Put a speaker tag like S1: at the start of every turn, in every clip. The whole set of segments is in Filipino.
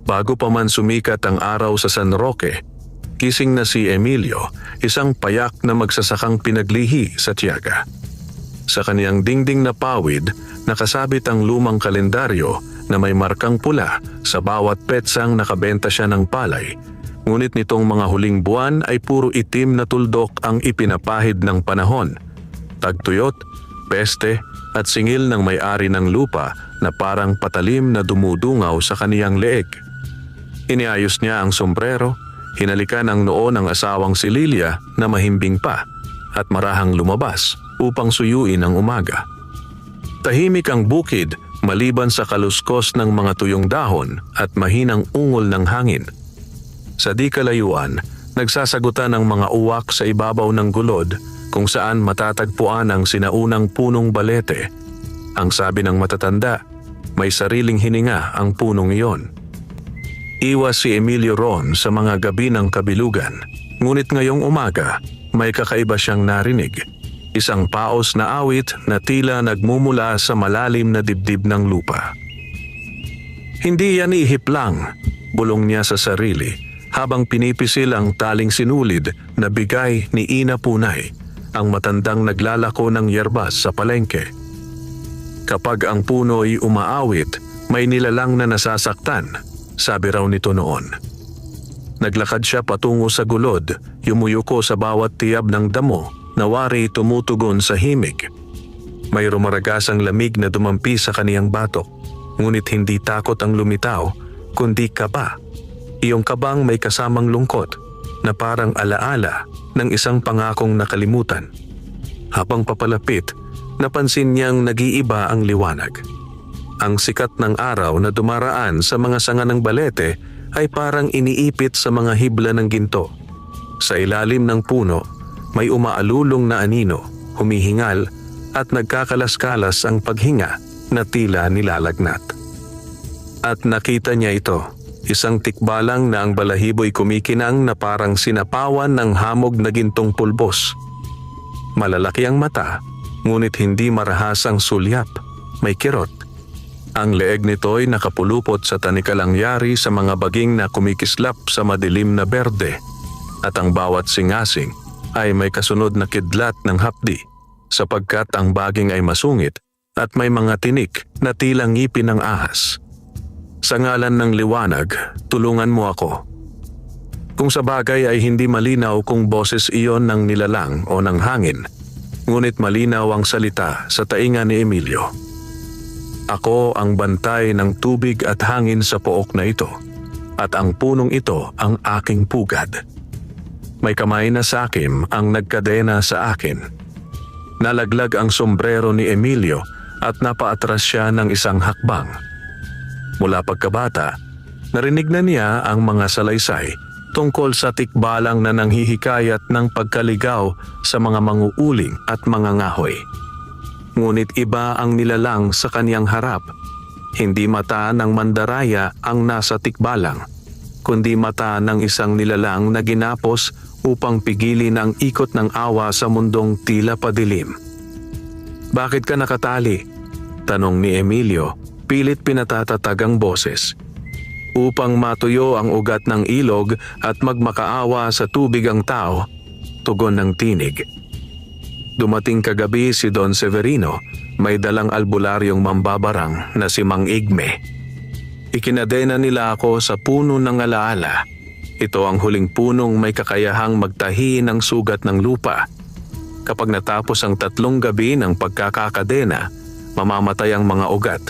S1: Bago pa man sumikat ang araw sa San Roque, gising na si Emilio, isang payak na magsasakang pinaglihi sa tiyaga. Sa kaniyang dingding na pawid, nakasabit ang lumang kalendaryo na may markang pula sa bawat petsang nakabenta siya ng palay. Ngunit nitong mga huling buwan ay puro itim na tuldok ang ipinapahid ng panahon. Tagtuyot, peste at singil ng may-ari ng lupa na parang patalim na dumudungaw sa kaniyang leeg. Iniayos niya ang sombrero, hinalikan ang noo ng asawang si Lilia na mahimbing pa at marahang lumabas upang suyuin ang umaga. Tahimik ang bukid maliban sa kaluskos ng mga tuyong dahon at mahinang ungol ng hangin. Sa di kalayuan, nagsasagutan ang mga uwak sa ibabaw ng gulod kung saan matatagpuan ang sinaunang punong balete. Ang sabi ng matatanda, may sariling hininga ang punong iyon. Iwas si Emilio ron sa mga gabi ng kabilugan, ngunit ngayong umaga may kakaiba siyang narinig. Isang paos na awit na tila nagmumula sa malalim na dibdib ng lupa. Hindi yan ihip lang, bulong niya sa sarili habang pinipisil ang taling sinulid na bigay ni Ina Punay, ang matandang naglalako ng yerbas sa palengke. Kapag ang puno ay umaawit, may nilalang na nasasaktan, sabi raw nito noon. Naglakad siya patungo sa gulod, yumuyuko sa bawat tiyab ng damo, nawari tumutugon sa himig. May rumaragasang lamig na dumampi sa kaniyang batok, ngunit hindi takot ang lumitaw, kundi kaba. Iyong kabang may kasamang lungkot na parang alaala ng isang pangakong nakalimutan. Habang papalapit, napansin niyang nag-iiba ang liwanag. Ang sikat ng araw na dumaraan sa mga sanga ng balete ay parang iniipit sa mga hibla ng ginto. Sa ilalim ng puno, may umaalulong na anino, humihingal at nagkakalas-kalas ang paghinga na tila nilalagnat. At nakita niya ito, isang tikbalang na ang balahibo'y kumikinang na parang sinapawan ng hamog na gintong pulbos. Malalaki ang mata, ngunit hindi marahas ang sulyap, may kirot. Ang leeg nito'y nakapulupot sa tanikalang yari sa mga baging na kumikislap sa madilim na berde, at ang bawat singasing ay may kasunod na kidlat ng hapdi, sapagkat ang baging ay masungit at may mga tinik na tila ngipin ng ahas. Sa ngalan ng liwanag, tulungan mo ako. Kung sa bagay ay hindi malinaw kung boses iyon ng nilalang o ng hangin, ngunit malinaw ang salita sa tainga ni Emilio. Ako ang bantay ng tubig at hangin sa pook na ito, at ang punong ito ang aking pugad. May kamay na sakim ang nagkadena sa akin. Nalaglag ang sombrero ni Emilio at napaatras siya ng isang hakbang. Mula pagkabata, narinig na niya ang mga salaysay tungkol sa tikbalang na nanghihikayat ng pagkaligaw sa mga manguuling at mga ngahoy. Ngunit iba ang nilalang sa kaniyang harap. Hindi mata ng mandaraya ang nasa tikbalang, kundi mata ng isang nilalang na ginapos upang pigilin ang ikot ng awa sa mundong tila padilim. Bakit ka nakatali? Tanong ni Emilio, pilit pinatatatag ang boses. Upang matuyo ang ugat ng ilog at magmakaawa sa tubig ang tao, tugon ng tinig. Dumating kagabi si Don Severino, may dalang albularyong mambabarang na si Mang Igme. Ikinadena nila ako sa puno ng alaala. Ito ang huling punong may kakayahang magtahi ng sugat ng lupa. Kapag natapos ang 3 gabi ng pagkakakadena, mamamatay ang mga ugat.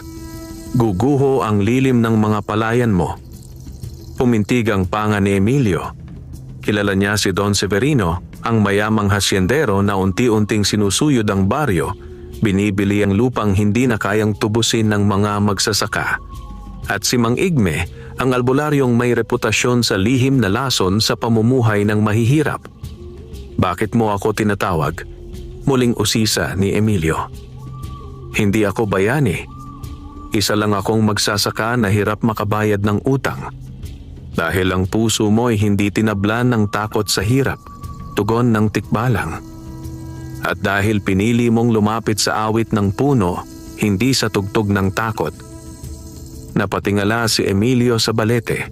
S1: Guguho ang lilim ng mga palayan mo. Pumintig ang panga ni Emilio. Kilala niya si Don Severino, ang mayamang hasyendero na unti-unting sinusuyod ang baryo, binibili ang lupang hindi na kayang tubusin ng mga magsasaka. At si Mang Igme, ang albularyong may reputasyon sa lihim na lason sa pamumuhay ng mahihirap. Bakit mo ako tinatawag? Muling usisa ni Emilio. Hindi ako bayani. Isa lang akong magsasaka na hirap makabayad ng utang. Dahil ang puso mo'y hindi tinablan ng takot sa hirap, tugon ng tikbalang. At dahil pinili mong lumapit sa awit ng puno, hindi sa tugtog ng takot. Napatingala si Emilio sa balete.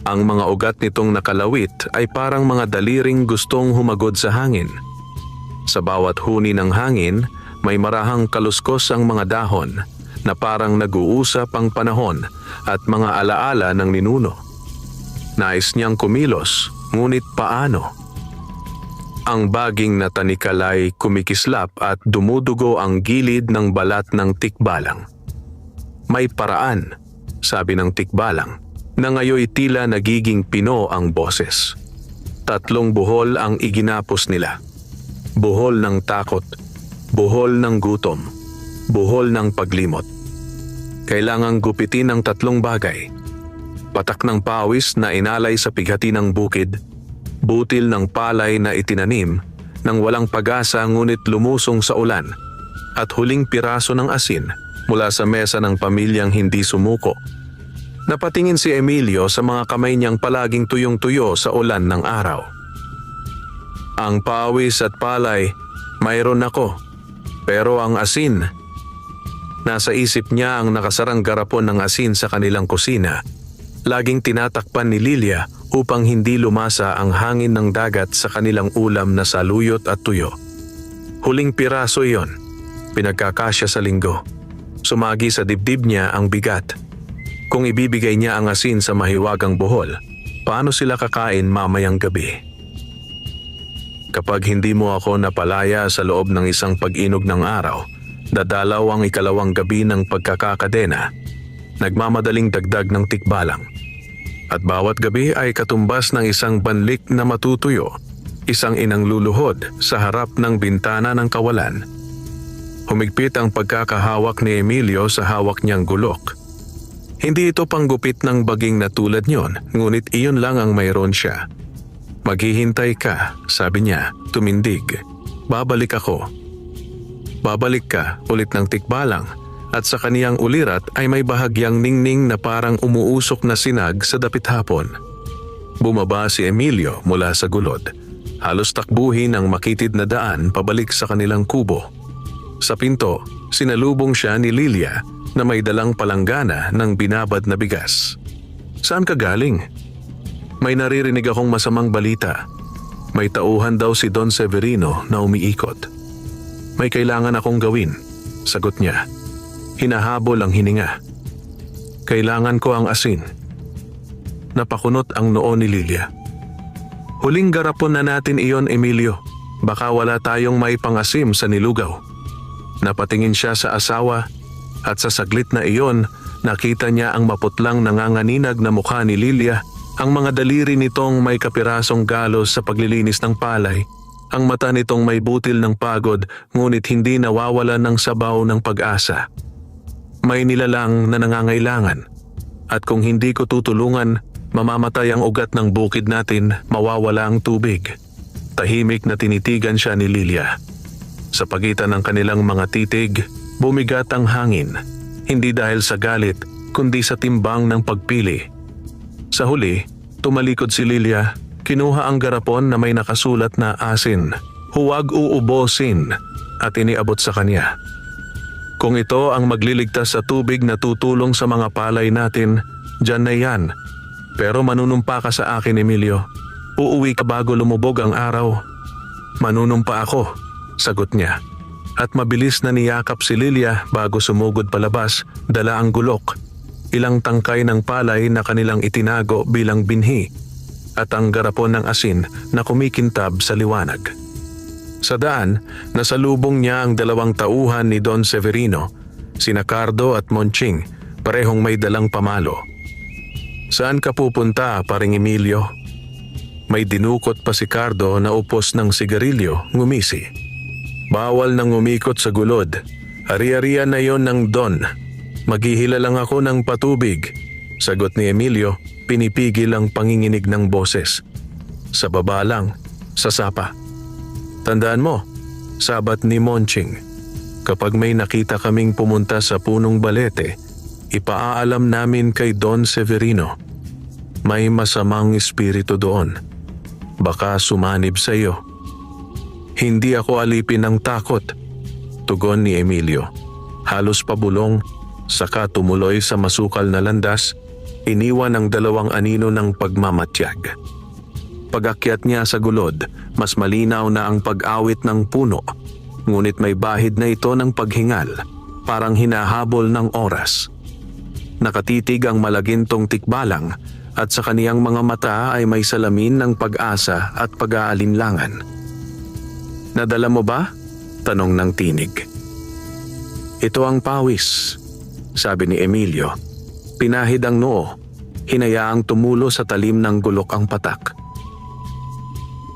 S1: Ang mga ugat nitong nakalawit ay parang mga daliring gustong humagod sa hangin. Sa bawat huni ng hangin, may marahang kaluskos ang mga dahon na parang nag-uusap ang panahon at mga alaala ng ninuno. Nais niyang kumilos, ngunit paano? Ang baging na tanikal ay kumikislap at dumudugo ang gilid ng balat ng tikbalang. May paraan, sabi ng tikbalang, na ngayoy tila nagiging pino ang boses. 3 buhol ang iginapos nila. Buhol ng takot, buhol ng gutom, buhol ng paglimot. Kailangang gupitin ang 3 bagay. Patak ng pawis na inalay sa pighati ng bukid, butil ng palay na itinanim nang walang pag-asa ngunit lumusong sa ulan, at huling piraso ng asin mula sa mesa ng pamilyang hindi sumuko. Napatingin si Emilio sa mga kamay niyang palaging tuyong-tuyo sa ulan ng araw. Ang pawis at palay, mayroon ako, pero ang asin. Nasa isip niya ang nakasarang garapon ng asin sa kanilang kusina. Laging tinatakpan ni Lilia upang hindi lumasa ang hangin ng dagat sa kanilang ulam na saluyot at tuyo. Huling piraso iyon, pinagkakasya sa linggo. Sumagi sa dibdib niya ang bigat. Kung ibibigay niya ang asin sa mahiwagang buhol, paano sila kakain mamayang gabi? Kapag hindi mo ako napalaya sa loob ng isang pag-inog ng araw, dadalaw ang 2 gabi ng pagkakakadena, nagmamadaling dagdag ng tikbalang. At bawat gabi ay katumbas ng isang banlik na matutuyo, isang inang luluhod sa harap ng bintana ng kawalan. Humigpit ang pagkakahawak ni Emilio sa hawak niyang gulok. Hindi ito panggupit ng baging na tulad niyon, ngunit iyon lang ang mayroon siya. Maghihintay ka, sabi niya, tumindig. Babalik ako. Babalik ka, ulit ng tikbalang, at sa kaniyang ulirat ay may bahagyang ningning na parang umuusok na sinag sa dapit hapon. Bumaba si Emilio mula sa gulod. Halos takbuhin ang makitid na daan pabalik sa kanilang kubo. Sa pinto, sinalubong siya ni Lilia na may dalang palanggana ng binabad na bigas. Saan ka galing? May naririnig akong masamang balita. May tauhan daw si Don Severino na umiikot. May kailangan akong gawin, sagot niya. Hinahabol ang hininga. Kailangan ko ang asin. Napakunot ang noo ni Lilia. Huling garapon na natin iyon, Emilio. Baka wala tayong may pangasim sa nilugaw. Napatingin siya sa asawa at sa saglit na iyon, nakita niya ang maputlang nanganganinag na mukha ni Lilia, ang mga daliri nitong may kapirasong galos sa paglilinis ng palay, ang mata nitong may butil ng pagod ngunit hindi nawawala ng sabaw ng pag-asa. May nilalang na nangangailangan, at kung hindi ko tutulungan, mamamatay ang ugat ng bukid natin, mawawala ang tubig. Tahimik na tinitigan siya ni Lilia. Sa pagitan ng kanilang mga titig, bumigat ang hangin, hindi dahil sa galit, kundi sa timbang ng pagpili. Sa huli, tumalikod si Lilia, kinuha ang garapon na may nakasulat na asin, huwag uubosin, at iniabot sa kanya. Kung ito ang magliligtas sa tubig na tutulong sa mga palay natin, dyan na yan. Pero manunumpa ka sa akin, Emilio. Uuwi ka bago lumubog ang araw. Manunumpa ako, sagot niya. At mabilis na niyakap si Lilia bago sumugod palabas, dala ang gulok, ilang tangkay ng palay na kanilang itinago bilang binhi, at ang garapon ng asin na kumikintab sa liwanag. Sa daan, nasalubong niya ang 2 tauhan ni Don Severino, sina Cardo at Monching, parehong may dalang pamalo. Saan ka pupunta, paring Emilio? May dinukot pa si Cardo na upos ng sigarilyo, ngumisi. Bawal nang umikot sa gulod. Ari-arian na yon ng Don. Maghihila lang ako ng patubig, sagot ni Emilio, pinipigil ang panginginig ng boses. Sa baba lang, sa sapa. Tandaan mo, sabat ni Monching, kapag may nakita kaming pumunta sa punong balete, ipaaalam namin kay Don Severino. May masamang espiritu doon. Baka sumanib sa iyo. Hindi ako alipin ng takot, tugon ni Emilio. Halos pabulong, Saka tumuloy sa masukal na landas, iniwan ang dalawang anino ng pagmamatyag. Pag-akyat niya sa gulod, mas malinaw na ang pag-awit ng puno, ngunit may bahid na ito ng paghingal, parang hinahabol ng oras. Nakatitig ang malagintong tikbalang at sa kaniyang mga mata ay may salamin ng pag-asa at pag-aalinlangan. "Nadala mo ba?" tanong ng tinig. "Ito ang pawis," sabi ni Emilio. Pinahid ang noo, hinayaang tumulo sa talim ng gulok ang patak.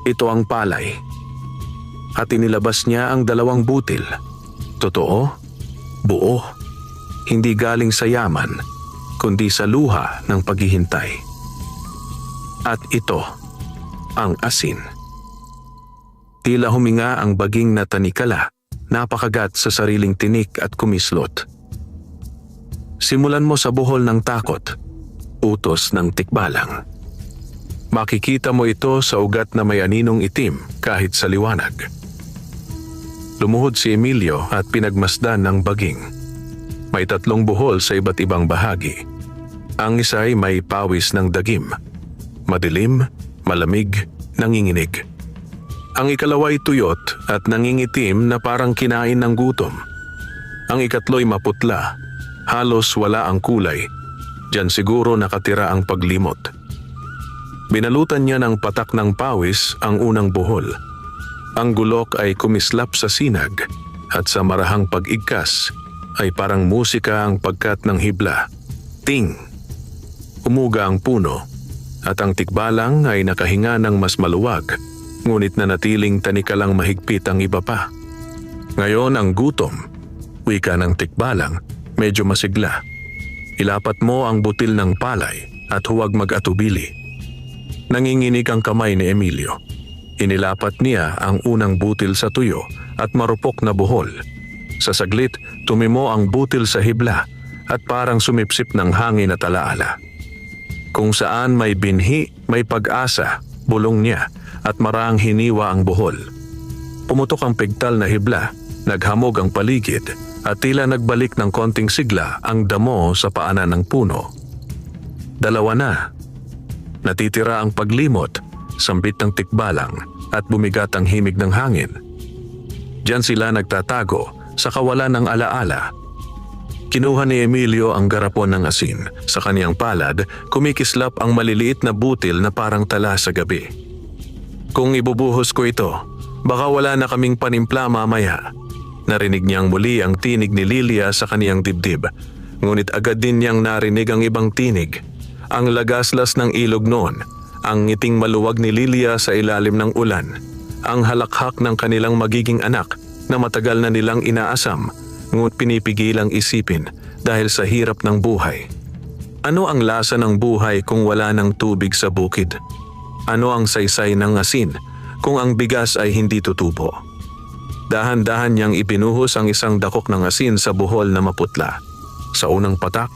S1: "Ito ang palay." At inilabas niya ang dalawang butil. Totoo, buo, hindi galing sa yaman, kundi sa luha ng paghihintay. At ito, ang asin. Tila huminga ang baging na tanikala, napakagat sa sariling tinik at kumislot. "Simulan mo sa buhol ng takot," utos ng tikbalang. "Makikita mo ito sa ugat na may aninong itim kahit sa liwanag." Lumuhod si Emilio at pinagmasdan ng baging. May 3 buhol sa iba't ibang bahagi. Ang isa ay may pawis ng dagim. Madilim, malamig, nanginginig. Ang ikalawa ay tuyot at nangingitim na parang kinain ng gutom. Ang ikatlo'y maputla, halos wala ang kulay. Diyan siguro nakatira ang paglimot. Binalutan niya ng patak ng pawis ang unang buhol. Ang gulok ay kumislap sa sinag at sa marahang pag-igkas ay parang musika ang pagkat ng hibla. Ting! Umuga ang puno at ang tikbalang ay nakahinga ng mas maluwag, ngunit nanatiling tanikalang mahigpit ang iba pa. Ngayon ang gutom, wika ng tikbalang, medyo masigla. Ilapat mo ang butil ng palay at huwag mag-atubili. Nanginginig ang kamay ni Emilio. Inilapat niya ang unang butil sa tuyo at marupok na buhol. Sa saglit, tumimo ang butil sa hibla at parang sumipsip ng hangin at alaala. Kung saan may binhi, may pag-asa, bulong niya at maraang hiniwa ang buhol. Pumutok ang pigtal na hibla, naghamog ang paligid at tila nagbalik ng konting sigla ang damo sa paanan ng puno. 2 na. Natitira ang paglimot, sambit ng tikbalang at bumigat ang himig ng hangin. Diyan sila nagtatago sa kawalan ng alaala. Kinuha ni Emilio ang garapon ng asin. Sa kaniyang palad, kumikislap ang maliliit na butil na parang tala sa gabi. "Kung ibubuhos ko ito, baka wala na kaming panimpla mamaya." Narinig niyang muli ang tinig ni Lilia sa kaniyang dibdib. Ngunit agad din niyang narinig ang ibang tinig. Ang lagaslas ng ilog noon, ang ngiting maluwag ni Lilia sa ilalim ng ulan, ang halakhak ng kanilang magiging anak na matagal na nilang inaasam, ngunit pinipigilang isipin dahil sa hirap ng buhay. Ano ang lasa ng buhay kung wala ng tubig sa bukid? Ano ang saysay ng asin kung ang bigas ay hindi tutubo? Dahan-dahan niyang ibinuhos ang isang dakok ng asin sa buhol na maputla. Sa unang patak,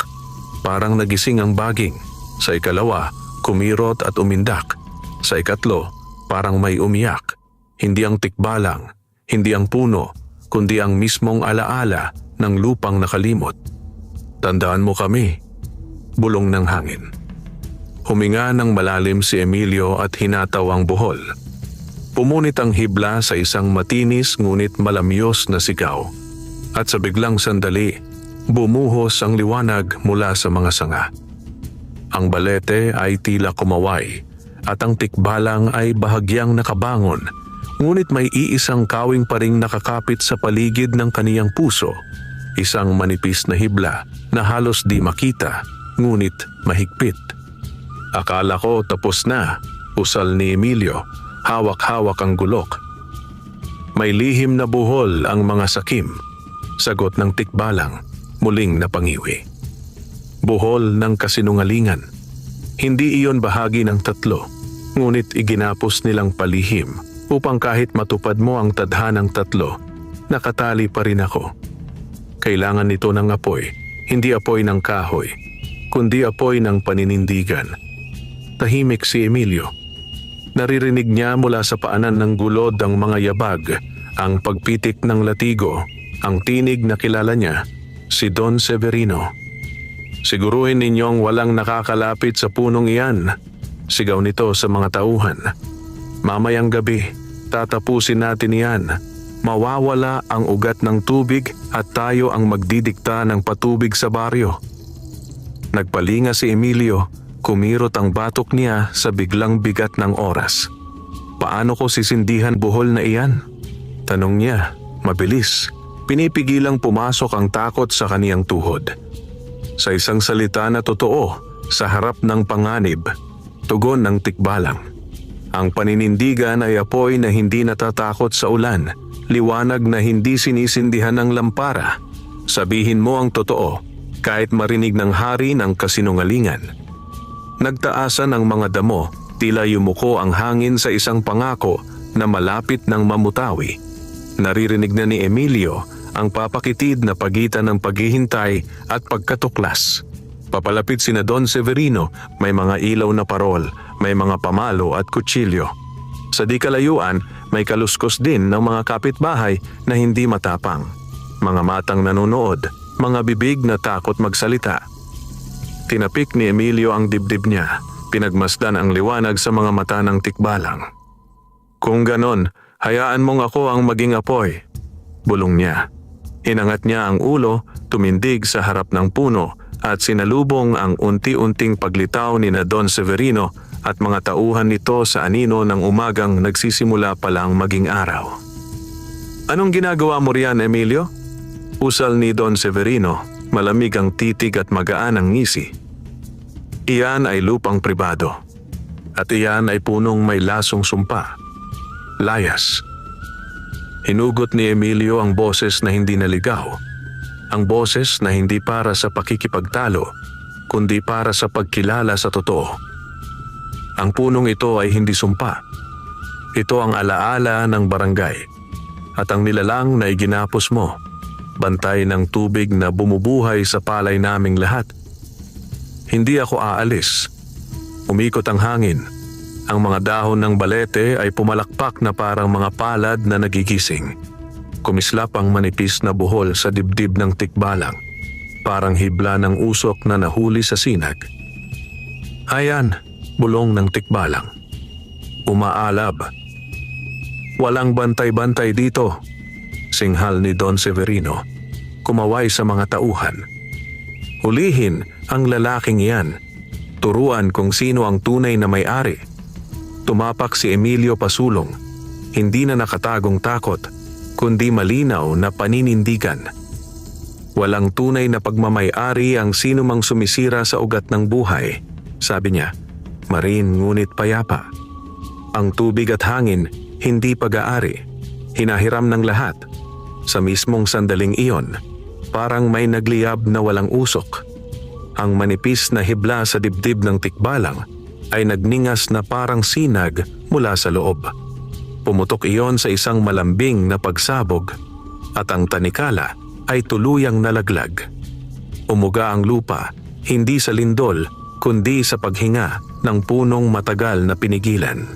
S1: parang nagising ang baging. Sa ikalawa, kumirot at umindak. Sa ikatlo, parang may umiyak. Hindi ang tikbalang, hindi ang puno, kundi ang mismong alaala ng lupang nakalimot. "Tandaan mo kami," bulong ng hangin. Huminga ng malalim si Emilio at hinataw ang buhol. Pumunit ang hibla sa isang matinis ngunit malamyos na sigaw. At sa biglang sandali, bumuhos ang liwanag mula sa mga sanga. Ang balete ay tila kumaway at ang tikbalang ay bahagyang nakabangon, ngunit may iisang kawing pa ring nakakapit sa paligid ng kaniyang puso. Isang manipis na hibla na halos di makita, ngunit mahigpit. "Akala ko tapos na," usal ni Emilio, hawak-hawak ang gulok. "May lihim na buhol ang mga sakim," sagot ng tikbalang, muling napangiwi. Buhol ng kasinungalingan. Hindi iyon bahagi ng 3, ngunit iginapos nilang palihim upang kahit matupad mo ang tadhanang 3, nakatali pa rin ako. Kailangan nito ng apoy, hindi apoy ng kahoy, kundi apoy ng paninindigan. Tahimik si Emilio. Naririnig niya mula sa paanan ng gulod ang mga yabag, ang pagpitik ng latigo, ang tinig na kilala niya, Si Don Severino. Siguruhin ninyong walang nakakalapit sa punong iyan. Sigaw nito sa mga tauhan. Mamayang gabi, tatapusin natin iyan. Mawawala ang ugat ng tubig at tayo ang magdidikta ng patubig sa baryo. Nagpalinga si Emilio, kumirot ang batok niya sa biglang bigat ng oras. Paano ko sisindihan buhol na iyan? Tanong niya, mabilis. Pinipigilang pumasok ang takot sa kaniyang tuhod. Sa isang salita na totoo, sa harap ng panganib, tugon ng tikbalang. Ang paninindigan ay apoy na hindi natatakot sa ulan, liwanag na hindi sinisindihan ng lampara. Sabihin mo ang totoo, kahit marinig ng hari ng kasinungalingan. Nagtaasan ang mga damo, tila yumuko ang hangin sa isang pangako na malapit ng mamutawi. Naririnig na ni Emilio ang papakitid na pagitan ng paghihintay at pagkatuklas. Papalapit sina Don Severino, may mga ilaw na parol, may mga pamalo at kutsilyo. Sa di kalayuan, may kaluskos din ng mga kapitbahay na hindi matapang. Mga matang nanonood, mga bibig na takot magsalita. Tinapik ni Emilio ang dibdib niya, pinagmasdan ang liwanag sa mga mata ng tikbalang. Kung ganon, hayaan mong ako ang maging apoy. Bulong niya. Inangat niya ang ulo, tumindig sa harap ng puno at sinalubong ang unti-unting paglitaw ni na Don Severino at mga tauhan nito sa anino ng umagang nagsisimula palang maging araw. Anong ginagawa mo riyan, Emilio? Usal ni Don Severino, malamig ang titig at magaan ang ngisi. Iyan ay lupang pribado at iyan ay punong may lasong sumpa. Layas. Hinugot ni Emilio ang boses na hindi naligaw. Ang boses na hindi para sa pakikipagtalo, kundi para sa pagkilala sa totoo. Ang punong ito ay hindi sumpa. Ito ang alaala ng barangay. At ang nilalang na iginapos mo, bantay ng tubig na bumubuhay sa palay naming lahat. Hindi ako aalis. Umikot ang hangin. Ang mga dahon ng balete ay pumalakpak na parang mga palad na nagigising. Kumislap ang manipis na buhol sa dibdib ng tikbalang, parang hibla ng usok na nahuli sa sinag. Ayan, bulong ng tikbalang. Umaalab. Walang bantay-bantay dito, singhal ni Don Severino, kumaway sa mga tauhan. Hulihin ang lalaking iyan. Turuan kung sino ang tunay na may-ari. Tumapak si Emilio pasulong, hindi na nakatagong takot, kundi malinaw na paninindigan. Walang tunay na pagmamay-ari ang sinumang sumisira sa ugat ng buhay, sabi niya, marin ngunit payapa. Ang tubig at hangin, hindi pag-aari, hinahiram ng lahat. Sa mismong sandaling iyon, parang may nagliyab na walang usok. Ang manipis na hibla sa dibdib ng tikbalang ay nagningas na parang sinag mula sa loob. Pumutok iyon sa isang malambing na pagsabog at ang tanikala ay tuluyang nalaglag. Umuga ang lupa, hindi sa lindol kundi sa paghinga ng punong matagal na pinigilan.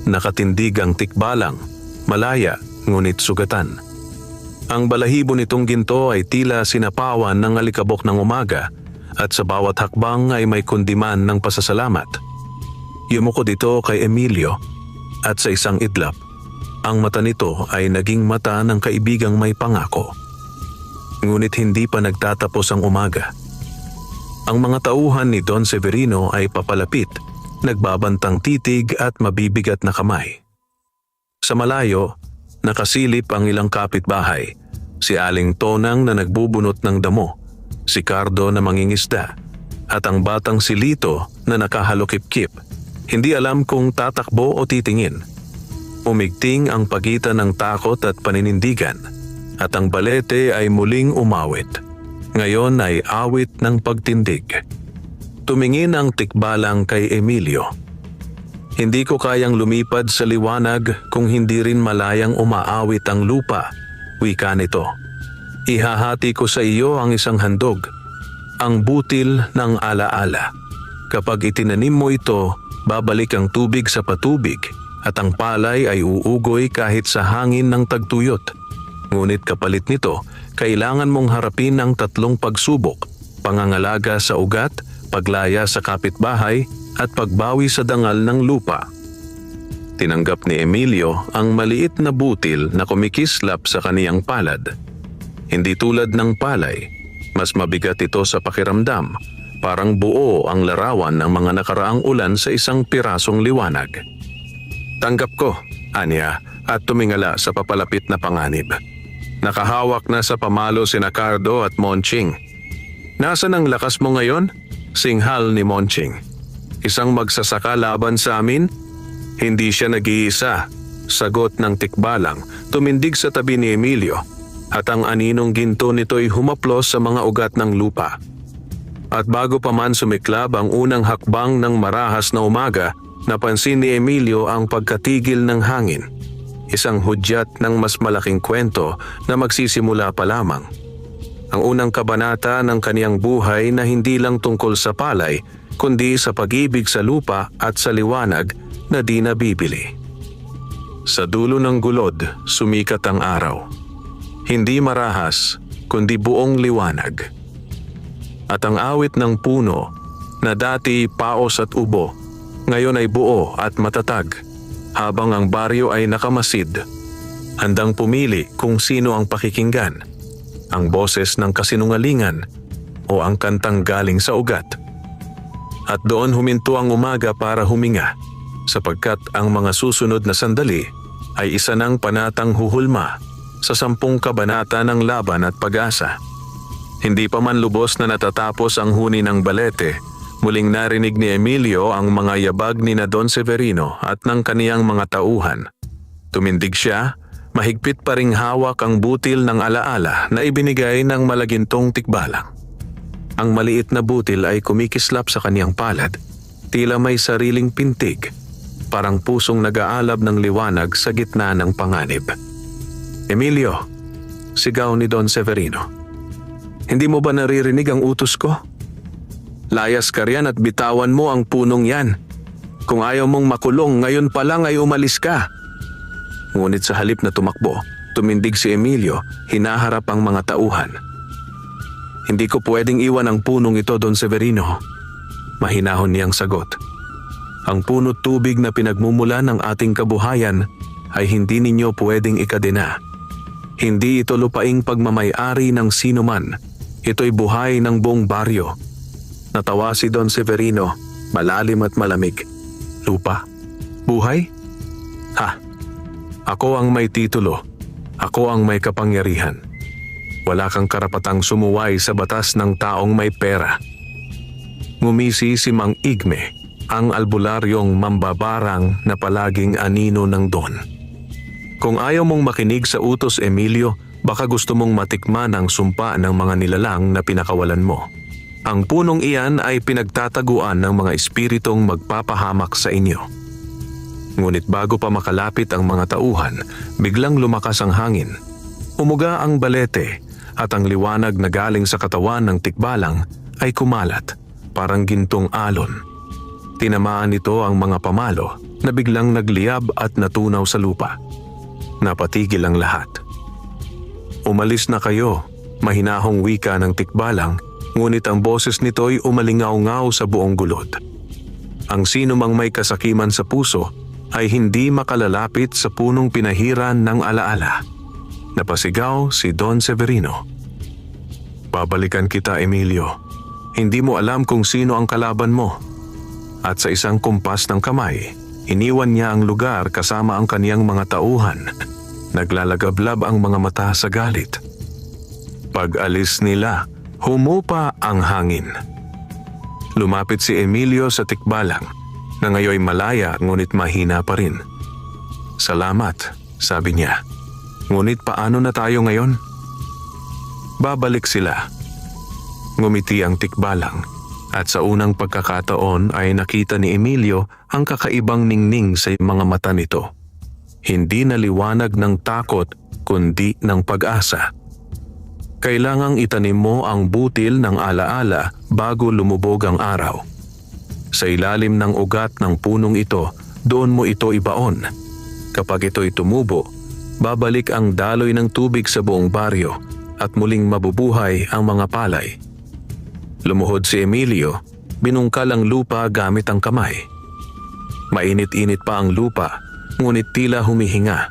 S1: Nakatindig ang tikbalang, malaya ngunit sugatan. Ang balahibo nitong ginto ay tila sinapawan ng alikabok ng umaga at sa bawat hakbang ay may kundiman ng pasasalamat. Yumuko dito kay Emilio at sa isang idlap, ang mata nito ay naging mata ng kaibigang may pangako. Ngunit hindi pa nagtatapos ang umaga. Ang mga tauhan ni Don Severino ay papalapit, nagbabantang titig at mabibigat na kamay. Sa malayo, nakasilip ang ilang kapitbahay, si Aling Tonang na nagbubunot ng damo, si Cardo na mangingisda, at ang batang si Lito na nakahalukip-kip, hindi alam kung tatakbo o titingin. Umigting ang pagitan ng takot at paninindigan, at ang balete ay muling umawit. Ngayon ay awit ng pagtindig. Tumingin ang tikbalang kay Emilio. Hindi ko kayang lumipad sa liwanag kung hindi rin malayang umaawit ang lupa, wika nito. Ihahati ko sa iyo ang isang handog, ang butil ng alaala. Kapag itinanim mo ito, babalik ang tubig sa patubig at ang palay ay uugoy kahit sa hangin ng tagtuyot. Ngunit kapalit nito, kailangan mong harapin ang 3 pagsubok: pangangalaga sa ugat, paglaya sa kapitbahay, at pagbawi sa dangal ng lupa. Tinanggap ni Emilio ang maliit na butil na kumikislap sa kaniyang palad. Hindi tulad ng palay, mas mabigat ito sa pakiramdam, parang buo ang larawan ng mga nakaraang ulan sa isang pirasong liwanag. Tanggap ko, anya, at tumingala sa papalapit na panganib. Nakahawak na sa pamalo sina Cardo at Monching. Nasaan ang lakas mo ngayon? Singhal ni Monching. Isang magsasaka laban sa amin? Hindi siya nag-iisa. Sagot ng tikbalang, tumindig sa tabi ni Emilio, at ang aninong ginto nito'y humaplos sa mga ugat ng lupa. At bago pa man sumiklab ang unang hakbang ng marahas na umaga, napansin ni Emilio ang pagkatigil ng hangin. Isang hudyat ng mas malaking kwento na magsisimula pa lamang. Ang unang kabanata ng kaniyang buhay na hindi lang tungkol sa palay, kundi sa pag-ibig sa lupa at sa liwanag na di nabibili. Sa dulo ng gulod, sumikat ang araw. Hindi marahas, kundi buong liwanag. At ang awit ng puno, na dati paos at ubo, ngayon ay buo at matatag, habang ang baryo ay nakamasid. Handang pumili kung sino ang pakikinggan, ang boses ng kasinungalingan o ang kantang galing sa ugat. At doon huminto ang umaga para huminga, sapagkat ang mga susunod na sandali ay isa ng panatang huhulma sa 10 kabanata ng laban at pag-asa. Hindi pa man lubos na natatapos ang huni ng balete, muling narinig ni Emilio ang mga yabag ni na Don Severino at ng kaniyang mga tauhan. Tumindig siya, mahigpit pa ring hawak ang butil ng alaala na ibinigay ng malagintong tikbalang. Ang maliit na butil ay kumikislap sa kaniyang palad, tila may sariling pintig, parang pusong nag-aalab ng liwanag sa gitna ng panganib. Emilio, sigaw ni Don Severino. Hindi mo ba naririnig ang utos ko? Layas ka riyan at bitawan mo ang punong yan. Kung ayaw mong makulong, ngayon pa lang ay umalis ka. Ngunit sa halip na tumakbo, tumindig si Emilio, hinaharap ang mga tauhan. Hindi ko pwedeng iwan ang punong ito, Don Severino. Mahinahon niyang sagot. Ang puno't tubig na pinagmumula ng ating kabuhayan ay hindi ninyo pwedeng ikadena. Hindi ito lupaing pagmamay-ari ng sino man. Ito'y buhay ng buong baryo. Natawa si Don Severino, malalim at malamig. Lupa? Buhay? Ha? Ako ang may titulo. Ako ang may kapangyarihan. Wala kang karapatang sumuway sa batas ng taong may pera. Ngumisi si Mang Igme, ang albularyong mambabarang na palaging anino ng Don. Kung ayaw mong makinig sa utos, Emilio, baka gusto mong matikman ang sumpa ng mga nilalang na pinakawalan mo. Ang punong iyan ay pinagtataguan ng mga espiritong magpapahamak sa inyo. Ngunit bago pa makalapit ang mga tauhan, biglang lumakas ang hangin. Umuga ang balete at ang liwanag na galing sa katawan ng tikbalang ay kumalat, parang gintong alon. Tinamaan nito ang mga pamalo na biglang nagliyab at natunaw sa lupa. Napatigil ang lahat. Umalis na kayo, mahinahong wika ng tikbalang, ngunit ang boses nito'y umalingaw-ngaw sa buong gulod. Ang sino mang may kasakiman sa puso ay hindi makalalapit sa punong pinahiran ng alaala. Napasigaw si Don Severino. Babalikan kita, Emilio. Hindi mo alam kung sino ang kalaban mo. At sa isang kumpas ng kamay, iniwan niya ang lugar kasama ang kaniyang mga tauhan. Naglalagablab ang mga mata sa galit. Pag-alis nila, humupa ang hangin. Lumapit si Emilio sa tikbalang, na ngayoy malaya ngunit mahina pa rin. Salamat, sabi niya. Ngunit paano na tayo ngayon? Babalik sila. Ngumiti ang tikbalang at sa unang pagkakataon ay nakita ni Emilio ang kakaibang ningning sa mga mata nito. Hindi na liwanag ng takot kundi ng pag-asa. Kailangang itanim mo ang butil ng alaala bago lumubog ang araw. Sa ilalim ng ugat ng punong ito, doon mo ito ibaon. Kapag ito'y tumubo, babalik ang daloy ng tubig sa buong baryo at muling mabubuhay ang mga palay. Lumuhod si Emilio, binungkal ang lupa gamit ang kamay. Mainit-init pa ang lupa, ngunit tila humihinga.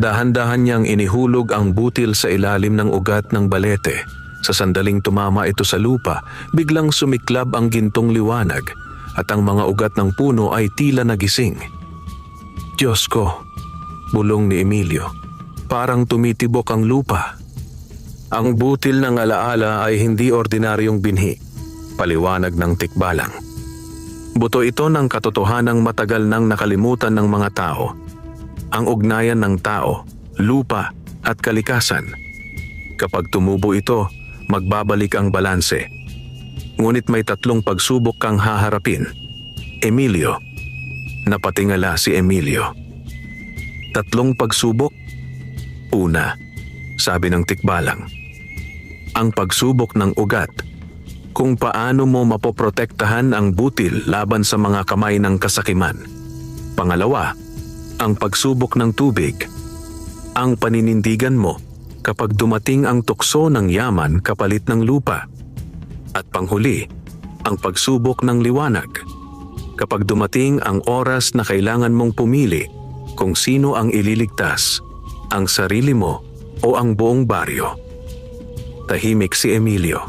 S1: Dahan-dahan niyang inihulog ang butil sa ilalim ng ugat ng balete. Sa sandaling tumama ito sa lupa, biglang sumiklab ang gintong liwanag at ang mga ugat ng puno ay tila nagising. Diyos ko, bulong ni Emilio. Parang tumitibok ang lupa. Ang butil ng alaala ay hindi ordinaryong binhi, paliwanag ng tikbalang. Buto ito ng katotohanang matagal nang nakalimutan ng mga tao. Ang ugnayan ng tao, lupa at kalikasan. Kapag tumubo ito, magbabalik ang balanse. Ngunit may 3 pagsubok kang haharapin. Emilio. Napatingala si Emilio. 3 pagsubok? Una, sabi ng tikbalang. Ang pagsubok ng ugat. Kung paano mo mapoprotektahan ang butil laban sa mga kamay ng kasakiman. Pangalawa, ang pagsubok ng tubig. Ang paninindigan mo kapag dumating ang tukso ng yaman kapalit ng lupa. At panghuli, ang pagsubok ng liwanag. Kapag dumating ang oras na kailangan mong pumili kung sino ang ililigtas, ang sarili mo o ang buong baryo. Tahimik si Emilio.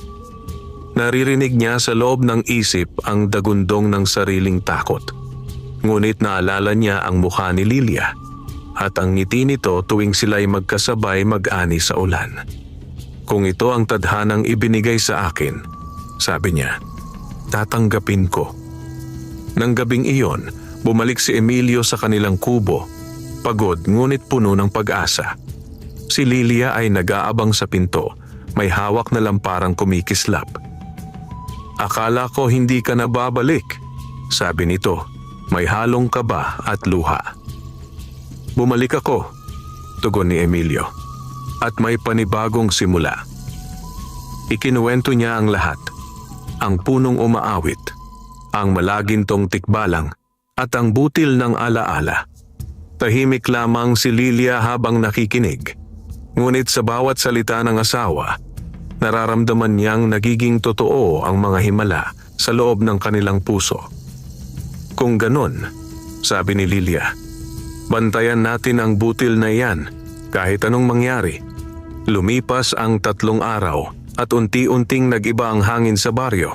S1: Naririnig niya sa loob ng isip ang dagundong ng sariling takot. Ngunit naalala niya ang mukha ni Lilia at ang ngiti nito tuwing sila'y magkasabay mag-ani sa ulan. Kung ito ang tadhanang ibinigay sa akin, sabi niya, tatanggapin ko. Nang gabing iyon, bumalik si Emilio sa kanilang kubo, pagod ngunit puno ng pag-asa. Si Lilia ay nag-aabang sa pinto, may hawak na lamparang kumikislap. Akala ko hindi ka na babalik, sabi nito, may halong kaba at luha. Bumalik ako, tugon ni Emilio, at may panibagong simula. Ikinuwento niya ang lahat, ang punong umaawit, ang malagintong tikbalang, at ang butil ng alaala. Tahimik lamang si Lilia habang nakikinig. Ngunit sa bawat salita ng asawa, nararamdaman niyang nagiging totoo ang mga himala sa loob ng kanilang puso. Kung ganon, sabi ni Lilia, bantayan natin ang butil na iyan kahit anong mangyari. Lumipas ang 3 araw at unti-unting nag-iba ang hangin sa baryo.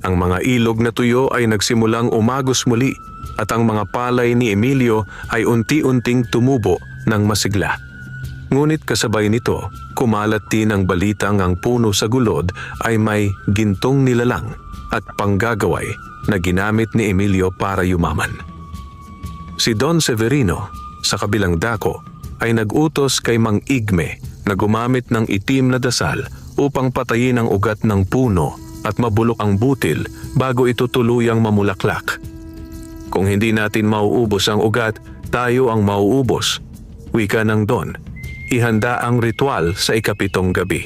S1: Ang mga ilog na tuyo ay nagsimulang umagos muli at ang mga palay ni Emilio ay unti-unting tumubo ng masigla. Ngunit kasabay nito, kumalat din ang balitang ang puno sa gulod ay may gintong nilalang at panggagaway na ginamit ni Emilio para yumaman. Si Don Severino, sa kabilang dako, ay nag-utos kay Mang Igme na gumamit ng itim na dasal upang patayin ang ugat ng puno at mabulok ang butil bago ito tuluyang mamulaklak. Kung hindi natin mauubos ang ugat, tayo ang mauubos, wika ng Don. Ihanda ang ritual sa 7 gabi.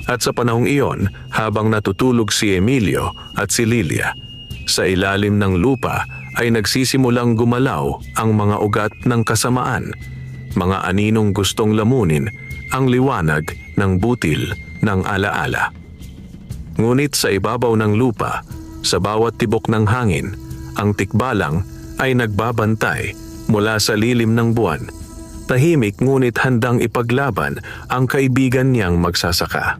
S1: At sa panahong iyon, habang natutulog si Emilio at si Lilia, sa ilalim ng lupa ay nagsisimulang gumalaw ang mga ugat ng kasamaan, mga aninong gustong lamunin ang liwanag ng butil ng alaala. Ngunit sa ibabaw ng lupa, sa bawat tibok ng hangin, ang tikbalang ay nagbabantay mula sa lilim ng buwan. Tahimik ngunit handang ipaglaban ang kaibigan niyang magsasaka.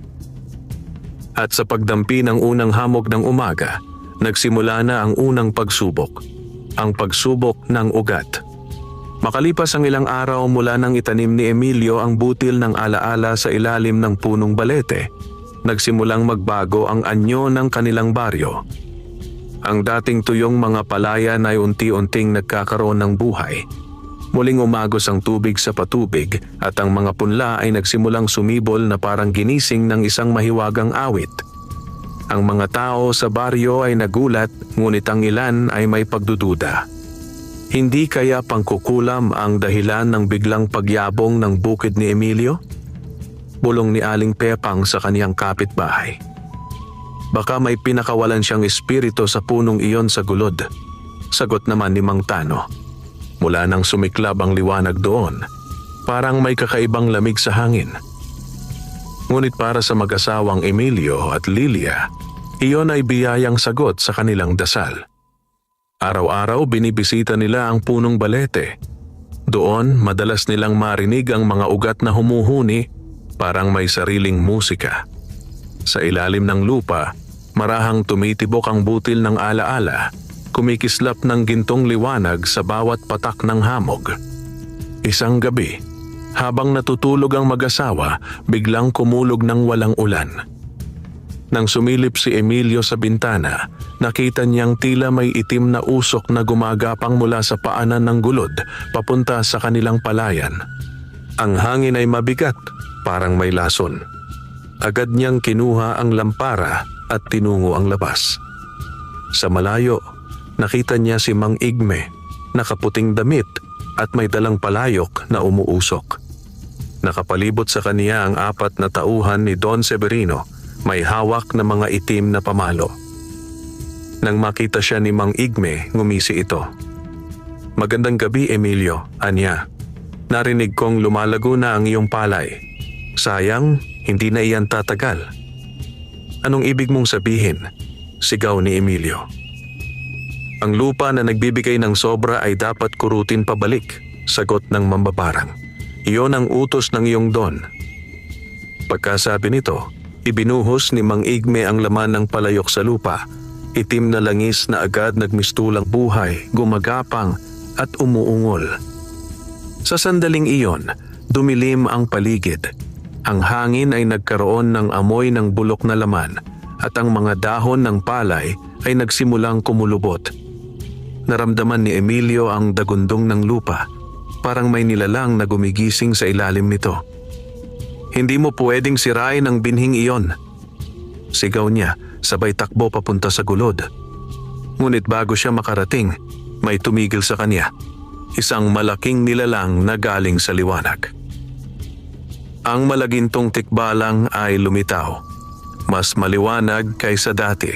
S1: At sa pagdampi ng unang hamog ng umaga, nagsimula na ang unang pagsubok, ang pagsubok ng ugat. Makalipas ang ilang araw mula nang itanim ni Emilio ang butil ng alaala sa ilalim ng punong balete, nagsimulang magbago ang anyo ng kanilang baryo. Ang dating tuyong mga palayan ay unti-unting nagkakaroon ng buhay. Muling umagos ang tubig sa patubig at ang mga punla ay nagsimulang sumibol na parang ginising ng isang mahiwagang awit. Ang mga tao sa baryo ay nagulat ngunit ang ilan ay may pagdududa. Hindi kaya pangkukulam ang dahilan ng biglang pagyabong ng bukid ni Emilio? Bulong ni Aling Pepang sa kaniyang kapitbahay. Baka may pinakawalan siyang espiritu sa punong iyon sa gulod. Sagot naman ni Mang Tano. Mula nang sumiklab ang liwanag doon, parang may kakaibang lamig sa hangin. Ngunit para sa mag-asawang Emilio at Lilia, iyon ay biyayang sagot sa kanilang dasal. Araw-araw binibisita nila ang punong balete. Doon madalas nilang marinig ang mga ugat na humuhuni, parang may sariling musika. Sa ilalim ng lupa, marahang tumitibok ang butil ng alaala, kumikislap ng gintong liwanag sa bawat patak ng hamog. Isang gabi, habang natutulog ang mag-asawa, biglang kumulog ng walang ulan. Nang sumilip si Emilio sa bintana, nakita niyang tila may itim na usok na gumagapang mula sa paanan ng gulod papunta sa kanilang palayan. Ang hangin ay mabigat, parang may lason. Agad niyang kinuha ang lampara at tinungo ang labas. Sa malayo, nakita niya si Mang Igme, nakaputing damit at may dalang palayok na umuusok. Nakapalibot sa kaniya ang 4 na tauhan ni Don Severino, may hawak na mga itim na pamalo. Nang makita siya ni Mang Igme, ngumisi ito. "Magandang gabi, Emilio," anya. "Narinig kong lumalago na ang iyong palay. Sayang, hindi na iyan tatagal." "Anong ibig mong sabihin?" sigaw ni Emilio. "Ang lupa na nagbibigay ng sobra ay dapat kurutin pabalik," sagot ng mambabarang. "Iyon ang utos ng iyong Don." Pagkasabi nito, ibinuhos ni Mang Igme ang laman ng palayok sa lupa. Itim na langis na agad nagmistulang buhay, gumagapang at umuungol. Sa sandaling iyon, dumilim ang paligid. Ang hangin ay nagkaroon ng amoy ng bulok na laman at ang mga dahon ng palay ay nagsimulang kumulubot. Naramdaman ni Emilio ang dagundong ng lupa, parang may nilalang na gumigising sa ilalim nito. "Hindi mo pwedeng sirain ang binhing iyon," sigaw niya, sabay takbo papunta sa gulod. Ngunit bago siya makarating, may tumigil sa kanya. Isang malaking nilalang na galing sa liwanag. Ang malagintong tikbalang ay lumitaw. Mas maliwanag kaysa dati,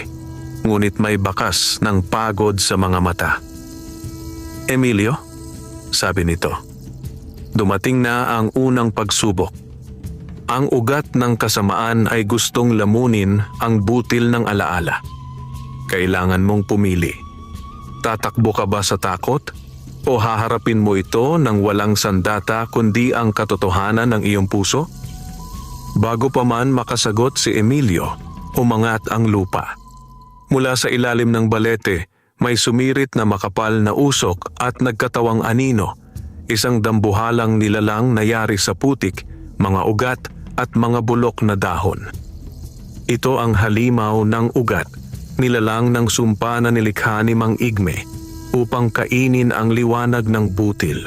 S1: ngunit may bakas ng pagod sa mga mata. "Emilio," sabi nito, "dumating na ang unang pagsubok. Ang ugat ng kasamaan ay gustong lamunin ang butil ng alaala. Kailangan mong pumili. Tatakbo ka ba sa takot o haharapin mo ito ng walang sandata kundi ang katotohanan ng iyong puso?" Bago pa man makasagot si Emilio, umangat ang lupa. Mula sa ilalim ng balete, may sumirit na makapal na usok at nagkatawang anino, isang dambuhalang nilalang na yari sa putik, mga ugat at mga bulok na dahon. Ito ang halimaw ng ugat, nilalang ng sumpa na nilikha ni Mang Igme upang kainin ang liwanag ng butil.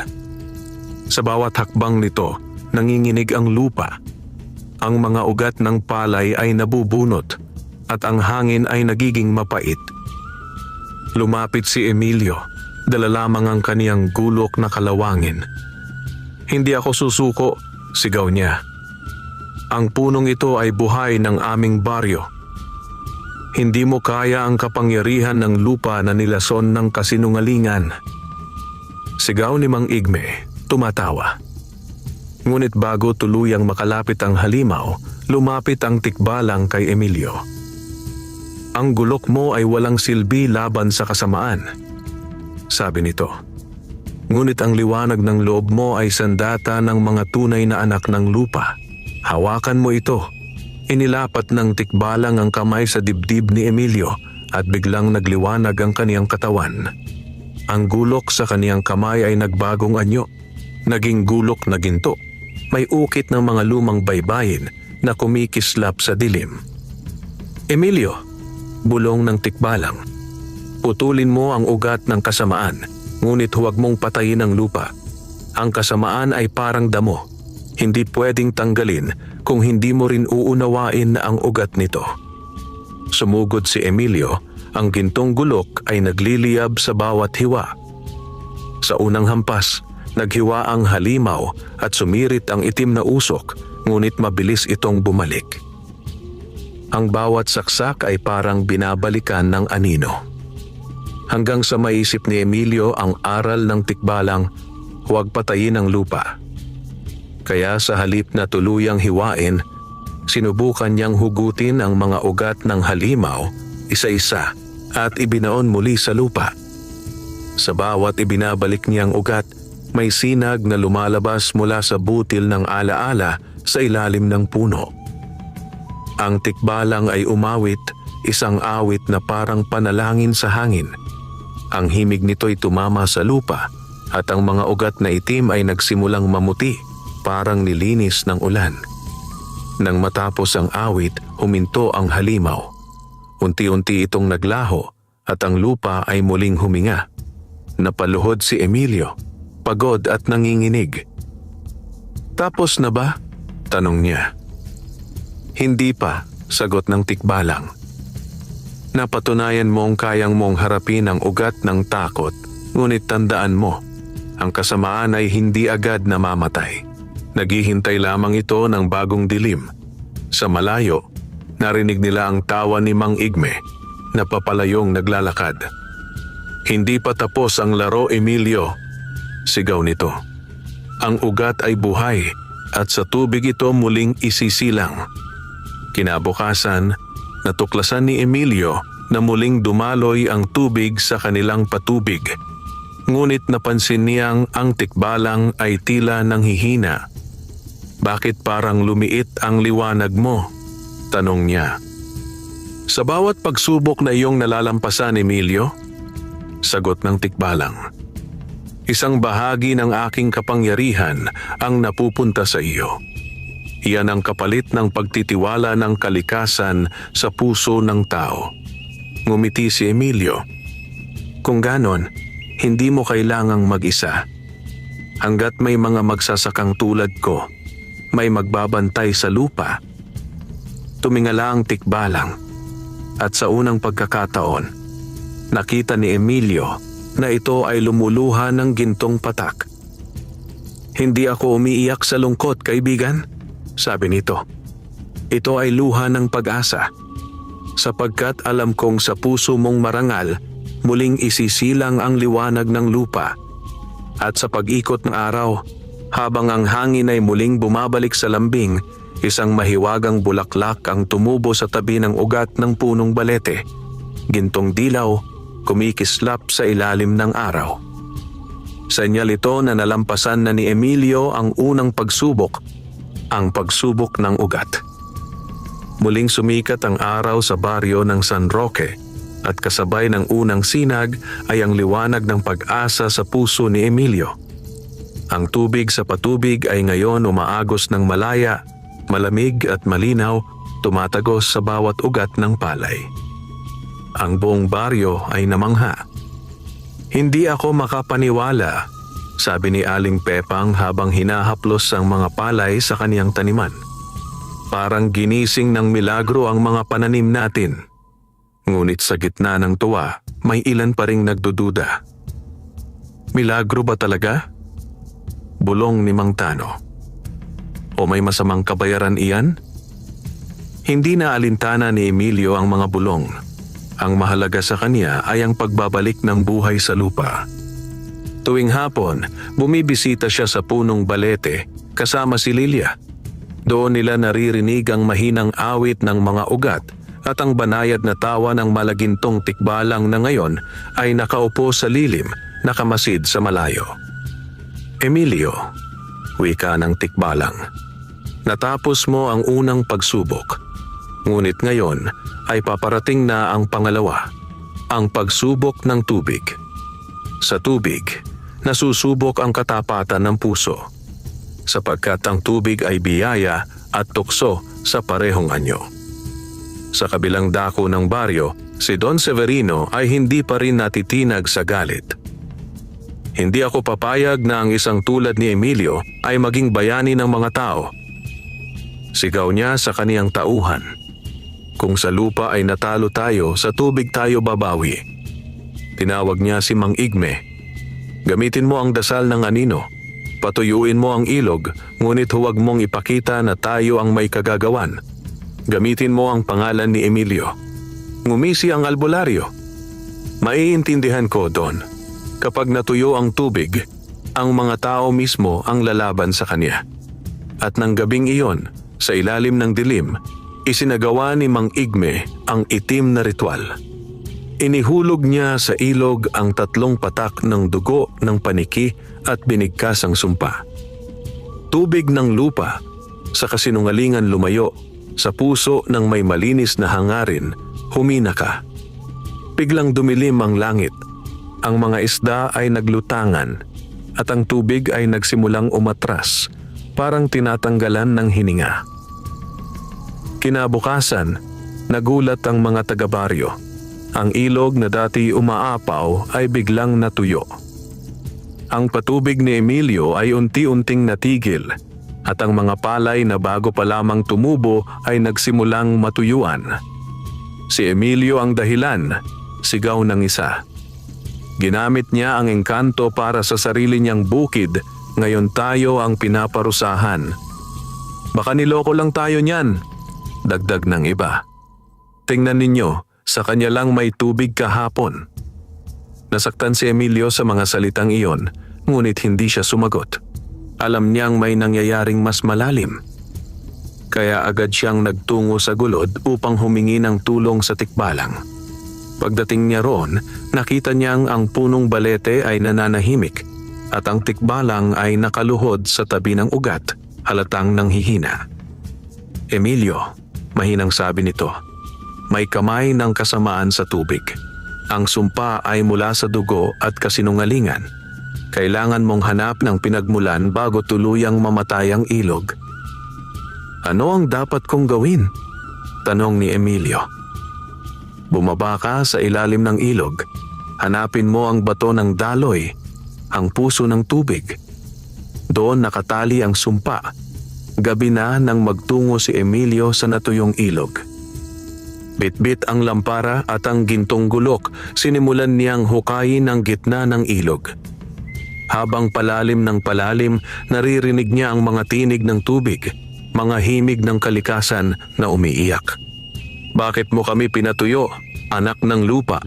S1: Sa bawat hakbang nito, nanginginig ang lupa. Ang mga ugat ng palay ay nabubunot at ang hangin ay nagiging mapait. Lumapit si Emilio, dala lamang ang kaniyang gulok na kalawangin. "Hindi ako susuko," sigaw niya. "Ang punong ito ay buhay ng aming baryo. Hindi mo kaya ang kapangyarihan ng lupa na nilason ng kasinungalingan." Sigaw ni Mang Igme, tumatawa. Ngunit bago tuluyang makalapit ang halimaw, lumapit ang tikbalang kay Emilio. "Ang gulok mo ay walang silbi laban sa kasamaan," sabi nito. "Ngunit ang liwanag ng loob mo ay sandata ng mga tunay na anak ng lupa. Hawakan mo ito." Inilapat ng tikbalang ang kamay sa dibdib ni Emilio at biglang nagliwanag ang kaniyang katawan. Ang gulok sa kaniyang kamay ay nagbagong anyo, naging gulok na ginto. May ukit ng mga lumang baybayin na kumikislap sa dilim. "Emilio," bulong ng tikbalang, "putulin mo ang ugat ng kasamaan, ngunit huwag mong patayin ang lupa. Ang kasamaan ay parang damo. Hindi pwedeng tanggalin kung hindi mo rin uunawain na ang ugat nito." Sumugod si Emilio, ang gintong gulok ay nagliliyab sa bawat hiwa. Sa unang hampas, naghiwa ang halimaw at sumirit ang itim na usok, ngunit mabilis itong bumalik. Ang bawat saksak ay parang binabalikan ng anino. Hanggang sa maisip ni Emilio ang aral ng tikbalang, huwag patayin ang lupa. Kaya sa halip na tuluyang hiwain, Sinubukan niyang hugutin ang mga ugat ng halimaw, isa-isa, at ibinaon muli sa lupa. Sa bawat ibinabalik niyang ugat, may sinag na lumalabas mula sa butil ng alaala sa ilalim ng puno. Ang tikbalang ay umawit, isang awit na parang panalangin sa hangin. Ang himig nito'y tumama sa lupa at ang mga ugat na itim ay nagsimulang mamuti, parang nilinis ng ulan. Nang matapos ang awit, huminto ang halimaw. Unti-unti itong naglaho at ang lupa ay muling huminga. Napaluhod si Emilio, pagod at nanginginig. "Tapos na ba?" tanong niya. "Hindi pa," sagot ng tikbalang. "Napatunayan mong kayang mong harapin ang ugat ng takot, ngunit tandaan mo, ang kasamaan ay hindi agad namamatay. Naghihintay lamang ito ng bagong dilim." Sa malayo, narinig nila ang tawa ni Mang Igme na papalayong naglalakad. "Hindi pa tapos ang laro, Emilio," sigaw nito. "Ang ugat ay buhay at sa tubig ito muling isisilang." Kinabukasan, natuklasan ni Emilio na muling dumaloy ang tubig sa kanilang patubig. Ngunit napansin niyang ang tikbalang ay tila nanghihina. "Bakit parang lumiit ang liwanag mo?" tanong niya. "Sa bawat pagsubok na iyong nalalampasan, Emilio," sagot ng tikbalang, "isang bahagi ng aking kapangyarihan ang napupunta sa iyo. Iyan ang kapalit ng pagtitiwala ng kalikasan sa puso ng tao." Ngumiti si Emilio. "Kung ganon, hindi mo kailangang mag-isa. Hanggat may mga magsasakang tulad ko, may magbabantay sa lupa." Tumingala ang tikbalang at sa unang pagkakataon, nakita ni Emilio na ito ay lumuluha ng gintong patak. "Hindi ako umiiyak sa lungkot, kaibigan," sabi nito. "Ito ay luha ng pag-asa. Sapagkat alam kong sa puso mong marangal, muling isisilang ang liwanag ng lupa. At sa pag-ikot ng araw, habang ang hangin ay muling bumabalik sa lambing, isang mahiwagang bulaklak ang tumubo sa tabi ng ugat ng punong balete. Gintong dilaw, kumikislap sa ilalim ng araw." Senyal ito na nalampasan na ni Emilio ang unang pagsubok, ang pagsubok ng ugat. Muling sumikat ang araw sa baryo ng San Roque at kasabay ng unang sinag ay ang liwanag ng pag-asa sa puso ni Emilio. Ang tubig sa patubig ay ngayon umaagos ng malaya, malamig at malinaw, tumatagos sa bawat ugat ng palay. Ang buong baryo ay namangha. "Hindi ako makapaniwala," sabi ni Aling Pepang habang hinahaplos ang mga palay sa kaniyang taniman. "Parang ginising ng milagro ang mga pananim natin." Ngunit sa gitna ng tuwa, may ilan pa ring nagdududa. "Milagro ba talaga?" bulong ni Mang Tano. "O may masamang kabayaran iyan?" Hindi na alintana ni Emilio ang mga bulong. Ang mahalaga sa kanya ay ang pagbabalik ng buhay sa lupa. Tuwing hapon, bumibisita siya sa punong balete kasama si Lilia. Doon nila naririnig ang mahinang awit ng mga ugat at ang banayad na tawa ng malagintong tikbalang na ngayon ay nakaupo sa lilim, nakamasid sa malayo. "Emilio," wika ng tikbalang, "natapos mo ang unang pagsubok. Ngunit ngayon ay paparating na ang pangalawa, ang pagsubok ng tubig. Sa tubig, nasusubok ang katapatan ng puso, sapagkat ang tubig ay biyaya at tukso sa parehong anyo." Sa kabilang dako ng baryo, si Don Severino ay hindi pa rin natitinag sa galit. "Hindi ako papayag na ang isang tulad ni Emilio ay maging bayani ng mga tao," sigaw niya sa kaniyang tauhan. "Kung sa lupa ay natalo tayo, sa tubig tayo babawi." Tinawag niya si Mang Igme. "Gamitin mo ang dasal ng anino. Patuyuin mo ang ilog, ngunit huwag mong ipakita na tayo ang may kagagawan. Gamitin mo ang pangalan ni Emilio. Ngumisi ang albularyo. Maiintindihan ko, Don. Kapag natuyo ang tubig, ang mga tao mismo ang lalaban sa kanya. At ng gabing iyon, Sa ilalim ng dilim, isinagawa ni Mang Igme ang itim na ritual. Inihulog niya sa ilog ang 3 patak ng dugo ng paniki at binigkas ang sumpa. Tubig ng lupa sa kasinungalingan lumayo, sa puso ng may malinis na hangarin, humina ka. Biglang dumilim ang langit, ang mga isda ay naglutangan at ang tubig ay nagsimulang umatras, parang tinatanggalan ng hininga. Kinabukasan, nagulat ang mga taga-baryo. Ang ilog na dati umaapaw ay biglang natuyo. Ang patubig ni Emilio ay unti-unting natigil at ang mga palay na bago pa lamang tumubo ay nagsimulang matuyuan. Si Emilio ang dahilan, sigaw ng isa. Ginamit niya ang engkanto para sa sarili niyang bukid, ngayon tayo ang pinaparusahan. Baka niloko lang tayo niyan, dagdag ng iba. Tingnan ninyo, sa kanya lang may tubig kahapon. Nasaktan si Emilio sa mga salitang iyon, ngunit hindi siya sumagot. Alam niyang may nangyayaring mas malalim. Kaya agad siyang nagtungo sa gulod upang humingi ng tulong sa tikbalang. Pagdating niya roon, nakita niyang ang punong balete ay nananahimik at ang tikbalang ay nakaluhod sa tabi ng ugat, halatang nanghihina. Emilio, mahinang sabi nito, may kamay ng kasamaan sa tubig. Ang sumpa ay mula sa dugo at kasinungalingan. Kailangan mong hanap ng pinagmulan bago tuluyang mamatay ang ilog. Ano ang dapat kong gawin? Tanong ni Emilio. Bumaba ka sa ilalim ng ilog. Hanapin mo ang bato ng daloy, ang puso ng tubig. Doon nakatali ang sumpa. Gabi na nang magtungo si Emilio sa natuyong ilog. Bitbit ang lampara at ang gintong gulok, sinimulan niyang hukayin ang gitna ng ilog. Habang palalim ng palalim, naririnig niya ang mga tinig ng tubig, mga himig ng kalikasan na umiiyak. Bakit mo kami pinatuyo, anak ng lupa?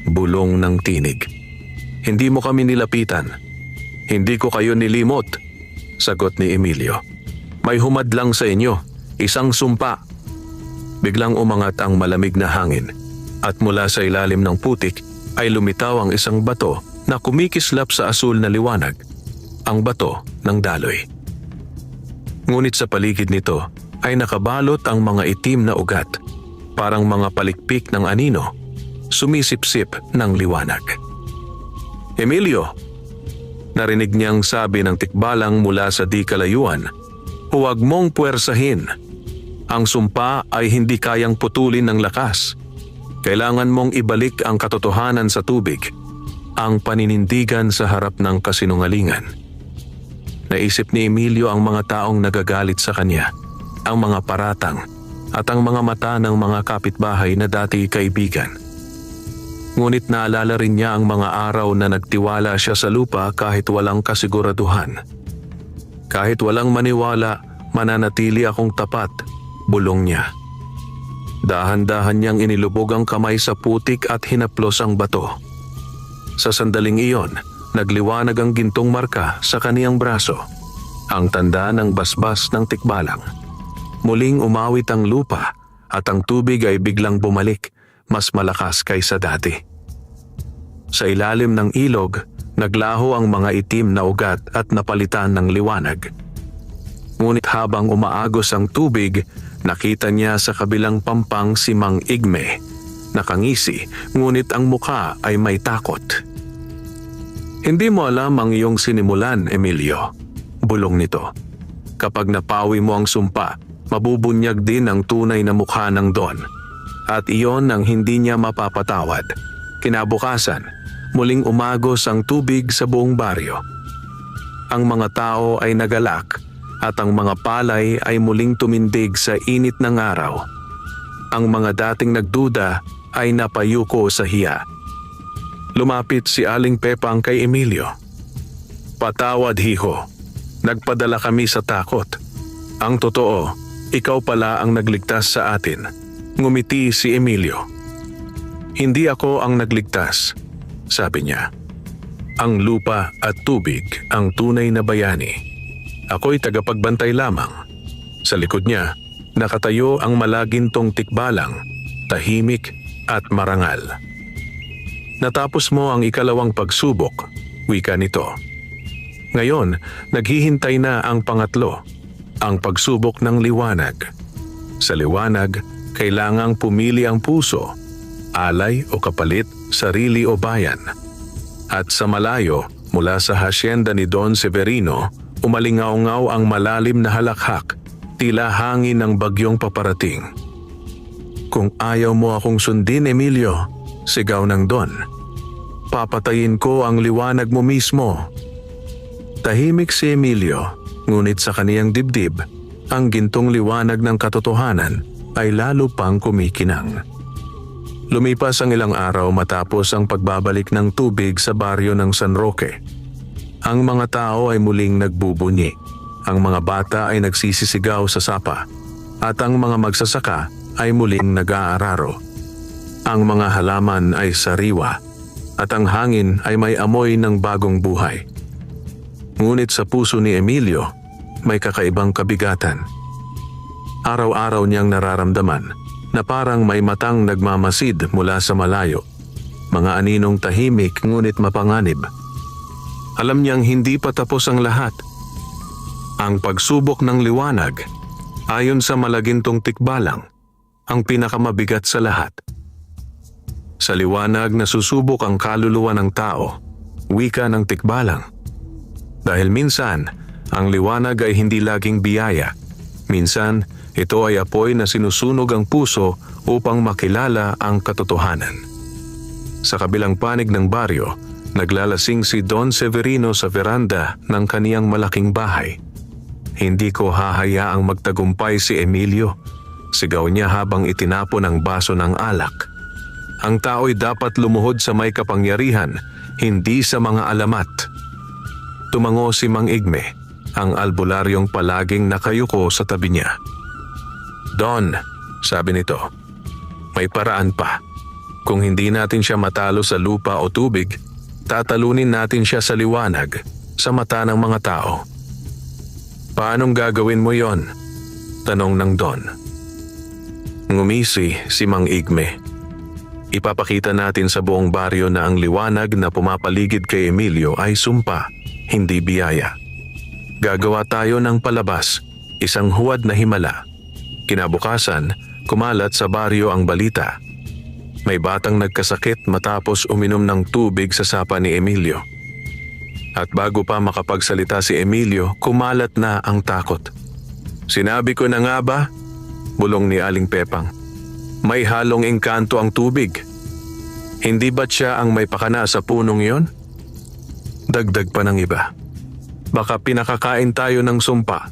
S1: Bulong ng tinig. Hindi mo kami nilapitan. Hindi ko kayo nilimot, sagot ni Emilio. May humadlang sa inyo, isang sumpa. Biglang umangat ang malamig na hangin at mula sa ilalim ng putik ay lumitaw ang isang bato na kumikislap sa asul na liwanag, ang bato ng daloy. Ngunit sa paligid nito ay nakabalot ang mga itim na ugat, parang mga palikpik ng anino, sumisipsip ng liwanag. Emilio! Narinig niyang sabi ng tikbalang mula sa di kalayuan, huwag mong puwersahin. Ang sumpa ay hindi kayang putulin ng lakas. Kailangan mong ibalik ang katotohanan sa tubig, ang paninindigan sa harap ng kasinungalingan. Naisip ni Emilio ang mga taong nagagalit sa kanya, ang mga paratang at ang mga mata ng mga kapitbahay na dati kaibigan. Ngunit naalala rin niya ang mga araw na nagtiwala siya sa lupa kahit walang kasiguraduhan. Kahit walang maniwala, mananatili akong tapat, bulong niya. Dahan-dahan niyang inilubog ang kamay sa putik at hinaplos ang bato. Sa sandaling iyon, nagliwanag ang gintong marka sa kaniyang braso, ang tanda ng basbas ng tikbalang. Muling umawit ang lupa at ang tubig ay biglang bumalik, mas malakas kaysa dati. Sa ilalim ng ilog, naglaho ang mga itim na ugat at napalitan ng liwanag. Ngunit habang umaagos ang tubig, nakita niya sa kabilang pampang si Mang Igme. Nakangisi, ngunit ang mukha ay may takot. Hindi mo alam ang iyong sinimulan, Emilio, bulong nito. Kapag napawi mo ang sumpa, mabubunyag din ang tunay na mukha ng Don. At iyon ang hindi niya mapapatawad. Kinabukasan, muling umagos ang tubig sa buong baryo. Ang mga tao ay nagalak at ang mga palay ay muling tumindig sa init ng araw. Ang mga dating nagduda ay napayuko sa hiya. Lumapit si Aling Pepang kay Emilio. Patawad, hiho. Nagpadala kami sa takot. Ang totoo, ikaw pala ang nagligtas sa atin. Ngumiti si Emilio. Hindi ako ang nagligtas, sabi niya. Ang lupa at tubig ang tunay na bayani. Ako'y tagapagbantay lamang. Sa likod niya, nakatayo ang malagintong tikbalang, tahimik at marangal. Natapos mo ang ikalawang pagsubok, wika nito. Ngayon, naghihintay na ang pangatlo, ang pagsubok ng liwanag. Sa liwanag, kailangang pumili ang puso, alay o kapalit, sarili o bayan. At sa malayo, mula sa hasyenda ni Don Severino, umalingaw-ngaw ang malalim na halakhak, tila hangin ng bagyong paparating. Kung ayaw mo akong sundin, Emilio, sigaw ng Don, papatayin ko ang liwanag mo mismo. Tahimik si Emilio, ngunit sa kaniyang dibdib, ang gintong liwanag ng katotohanan ay lalo pang kumikinang. Lumipas ang ilang araw matapos ang pagbabalik ng tubig sa baryo ng San Roque. Ang mga tao ay muling nagbubunyi. Ang mga bata ay nagsisisigaw sa sapa. At ang mga magsasaka ay muling nag-aararo. Ang mga halaman ay sariwa. At ang hangin ay may amoy ng bagong buhay. Ngunit sa puso ni Emilio, may kakaibang kabigatan. Araw-araw niyang nararamdaman na parang may matang nagmamasid mula sa malayo. Mga aninong tahimik ngunit mapanganib. Alam niyang hindi pa tapos ang lahat. Ang pagsubok ng liwanag, ayon sa malagintong tikbalang, ang pinakamabigat sa lahat. Sa liwanag nasusubok ang kaluluwa ng tao, wika ng tikbalang. Dahil minsan, ang liwanag ay hindi laging biyaya. Minsan, ito ay apoy na sinusunog ang puso upang makilala ang katotohanan. Sa kabilang panig ng baryo, naglalasing si Don Severino sa veranda ng kaniyang malaking bahay. Hindi ko hahayaang magtagumpay si Emilio, sigaw niya habang itinapon ang baso ng alak. Ang tao'y dapat lumuhod sa may kapangyarihan, hindi sa mga alamat. Tumango si Mang Igme, ang albularyong palaging nakayuko sa tabi niya. Don, sabi nito, may paraan pa. Kung hindi natin siya matalo sa lupa o tubig, tatalunin natin siya sa liwanag, sa mata ng mga tao. Paanong gagawin mo yon? Tanong ng Don. Ngumisi si Mang Igme. Ipapakita natin sa buong baryo na ang liwanag na pumapaligid kay Emilio ay sumpa, hindi biyaya. Gagawa tayo ng palabas, isang huwad na himala. Kinabukasan, kumalat sa baryo ang balita. May batang nagkasakit matapos uminom ng tubig sa sapa ni Emilio. At bago pa makapagsalita si Emilio, kumalat na ang takot. Sinabi ko na nga ba? Bulong ni Aling Pepang. May halong engkanto ang tubig. Hindi ba't siya ang may pakana sa punong yon? Dagdag pa ng iba. Baka pinakakain tayo ng sumpa.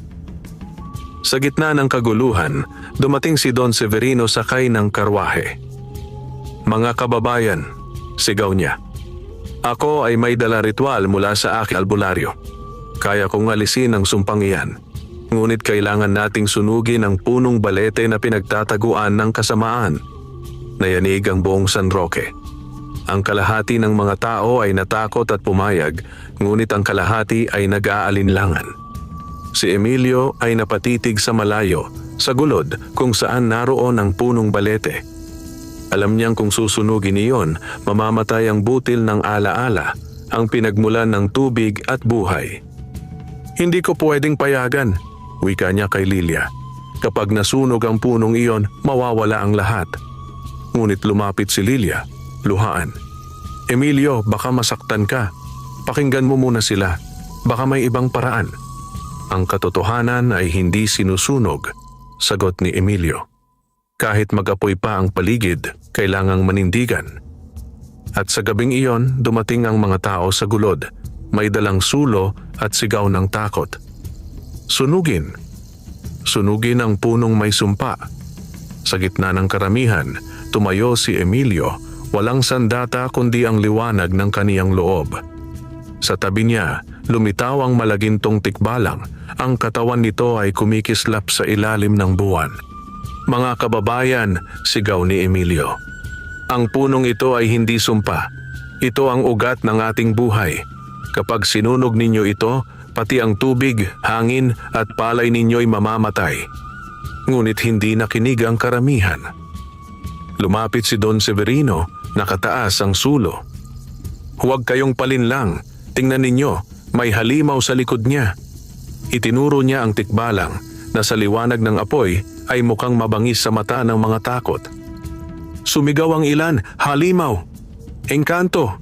S1: Sa gitna ng kaguluhan, dumating si Don Severino sakay ng karwahe. Mga kababayan, sigaw niya. Ako ay may dala ritual mula sa aking albularyo. Kaya kong alisin ang sumpang iyan. Ngunit kailangan nating sunugin ang punong balete na pinagtataguan ng kasamaan. Nayanig ang buong San Roque. Ang kalahati ng mga tao ay natakot at pumayag, ngunit ang kalahati ay nag-aalinlangan. Si Emilio ay napatitig sa malayo, sa gulod kung saan naroon ang punong balete. Alam niyang kung susunugin iyon, mamamatay ang butil ng alaala, ang pinagmulan ng tubig at buhay. Hindi ko pwedeng payagan, wika niya kay Lilia. Kapag nasunog ang punong iyon, mawawala ang lahat. Ngunit lumapit si Lilia, luhaan. Emilio, baka masaktan ka. Pakinggan mo muna sila. Baka may ibang paraan. Ang katotohanan ay hindi sinusunog, sagot ni Emilio. Kahit mag-apoy pa ang paligid, kailangang manindigan. At sa gabing iyon, dumating ang mga tao sa gulod, may dalang sulo at sigaw ng takot. Sunugin. Sunugin ang punong may sumpa. Sa gitna ng karamihan, tumayo si Emilio, walang sandata kundi ang liwanag ng kaniyang loob. Sa tabi niya, lumitaw ang malagintong tikbalang, ang katawan nito ay kumikislap sa ilalim ng buwan. Mga kababayan, sigaw ni Emilio. Ang punong ito ay hindi sumpa. Ito ang ugat ng ating buhay. Kapag sinunog ninyo ito, pati ang tubig, hangin at palay ninyo'y mamamatay. ngunit hindi nakinig ang karamihan. Lumapit si Don Severino, nakataas ang sulo. "Huwag kayong palinlang, tingnan ninyo, may halimaw sa likod niya." Itinuro niya ang tikbalang na sa liwanag ng apoy ay mukhang mabangis sa mata ng mga takot. Sumigaw ang ilan, "Halimaw! Engkanto!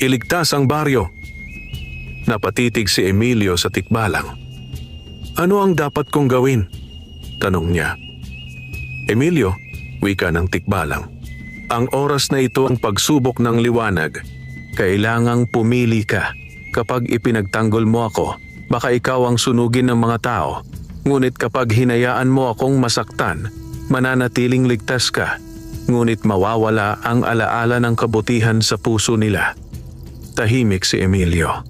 S1: Iligtas ang baryo!" Napatitig si Emilio sa tikbalang. "Ano ang dapat kong gawin?" tanong niya. "Emilio," wika ng tikbalang, "ang oras na ito ang pagsubok ng liwanag. Kailangang pumili ka. Kapag ipinagtanggol mo ako, baka ikaw ang sunugin ng mga tao. Ngunit kapag hinayaan mo akong masaktan, mananatiling ligtas ka. Ngunit mawawala ang alaala ng kabutihan sa puso nila." Tahimik si Emilio.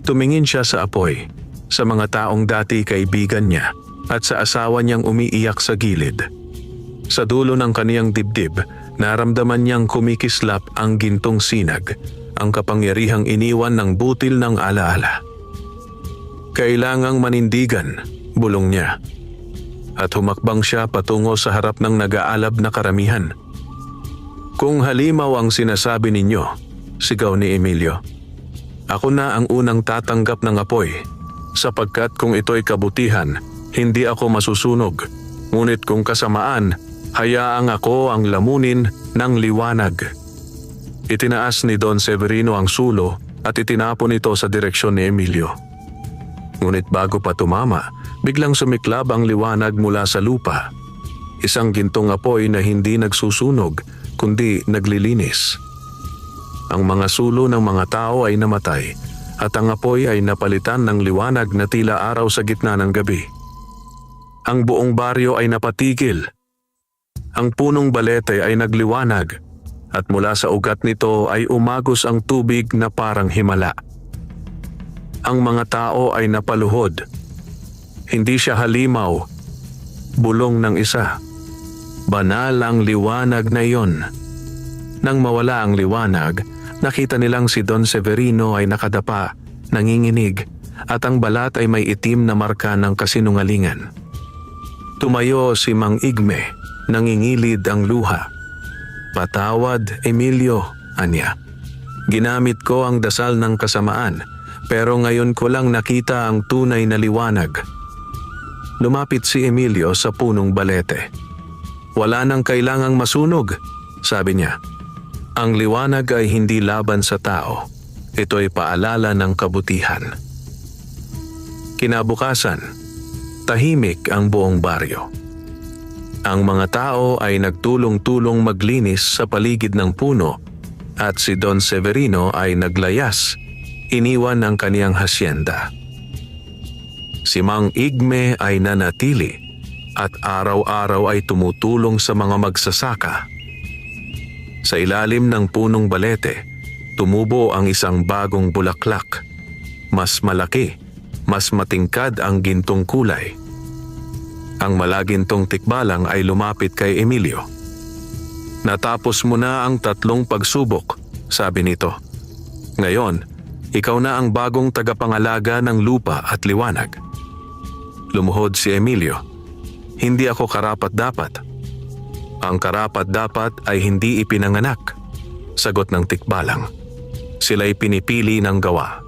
S1: Tumingin siya sa apoy, sa mga taong dati kaibigan niya at sa asawa niyang umiiyak sa gilid. Sa dulo ng kaniyang dibdib, naramdaman niyang kumikislap ang gintong sinag, ang kapangyarihang iniwan ng butil ng alaala. "Kailangang manindigan," bulong niya. At humakbang siya patungo sa harap ng nag-aalab na karamihan. "Kung halimaw ang sinasabi ninyo," sigaw ni Emilio, "ako na ang unang tatanggap ng apoy, sapagkat kung ito'y kabutihan, hindi ako masusunog. Ngunit kung kasamaan, hayaang ako ang lamunin ng liwanag." Itinaas ni Don Severino ang sulo at itinapon ito sa direksyon ni Emilio. Ngunit bago pa tumama, biglang sumiklab ang liwanag mula sa lupa. Isang gintong apoy na hindi nagsusunog, kundi naglilinis. Ang mga sulo ng mga tao ay namatay at ang apoy ay napalitan ng liwanag na tila araw sa gitna ng gabi. Ang buong baryo ay napatigil. Ang punong balete ay nagliwanag at mula sa ugat nito ay umagos ang tubig na parang himala. Ang mga tao ay napaluhod. Hindi siya halimaw, bulong ng isa. Banal ang liwanag na iyon. Nang mawala ang liwanag, nakita nilang si Don Severino ay nakadapa, nanginginig, at ang balat ay may itim na marka ng kasinungalingan. Tumayo si Mang Igme, nangingilid ang luha. "Patawad, Emilio," anya. "Ginamit ko ang dasal ng kasamaan, pero ngayon ko lang nakita ang tunay na liwanag." Lumapit si Emilio sa punong balete. "Wala nang kailangang masunog," sabi niya. "Ang liwanag ay hindi laban sa tao. Ito'y paalala ng kabutihan." Kinabukasan, tahimik ang buong baryo. Ang mga tao ay nagtulong-tulong maglinis sa paligid ng puno at si Don Severino ay naglayas, iniwan ang kaniyang hasyenda. Si Mang Igme ay nanatili at araw-araw ay tumutulong sa mga magsasaka. Sa ilalim ng punong balete, tumubo ang isang bagong bulaklak. Mas malaki, mas matingkad ang gintong kulay. Ang malagintong tikbalang ay lumapit kay Emilio. "Natapos mo na ang 3 pagsubok," sabi nito. "Ngayon, ikaw na ang bagong tagapangalaga ng lupa at liwanag." Lumuhod si Emilio. "Hindi ako karapat-dapat." "Ang karapat-dapat ay hindi ipinanganak," sagot ng tikbalang. "Sila'y pinipili ng gawa."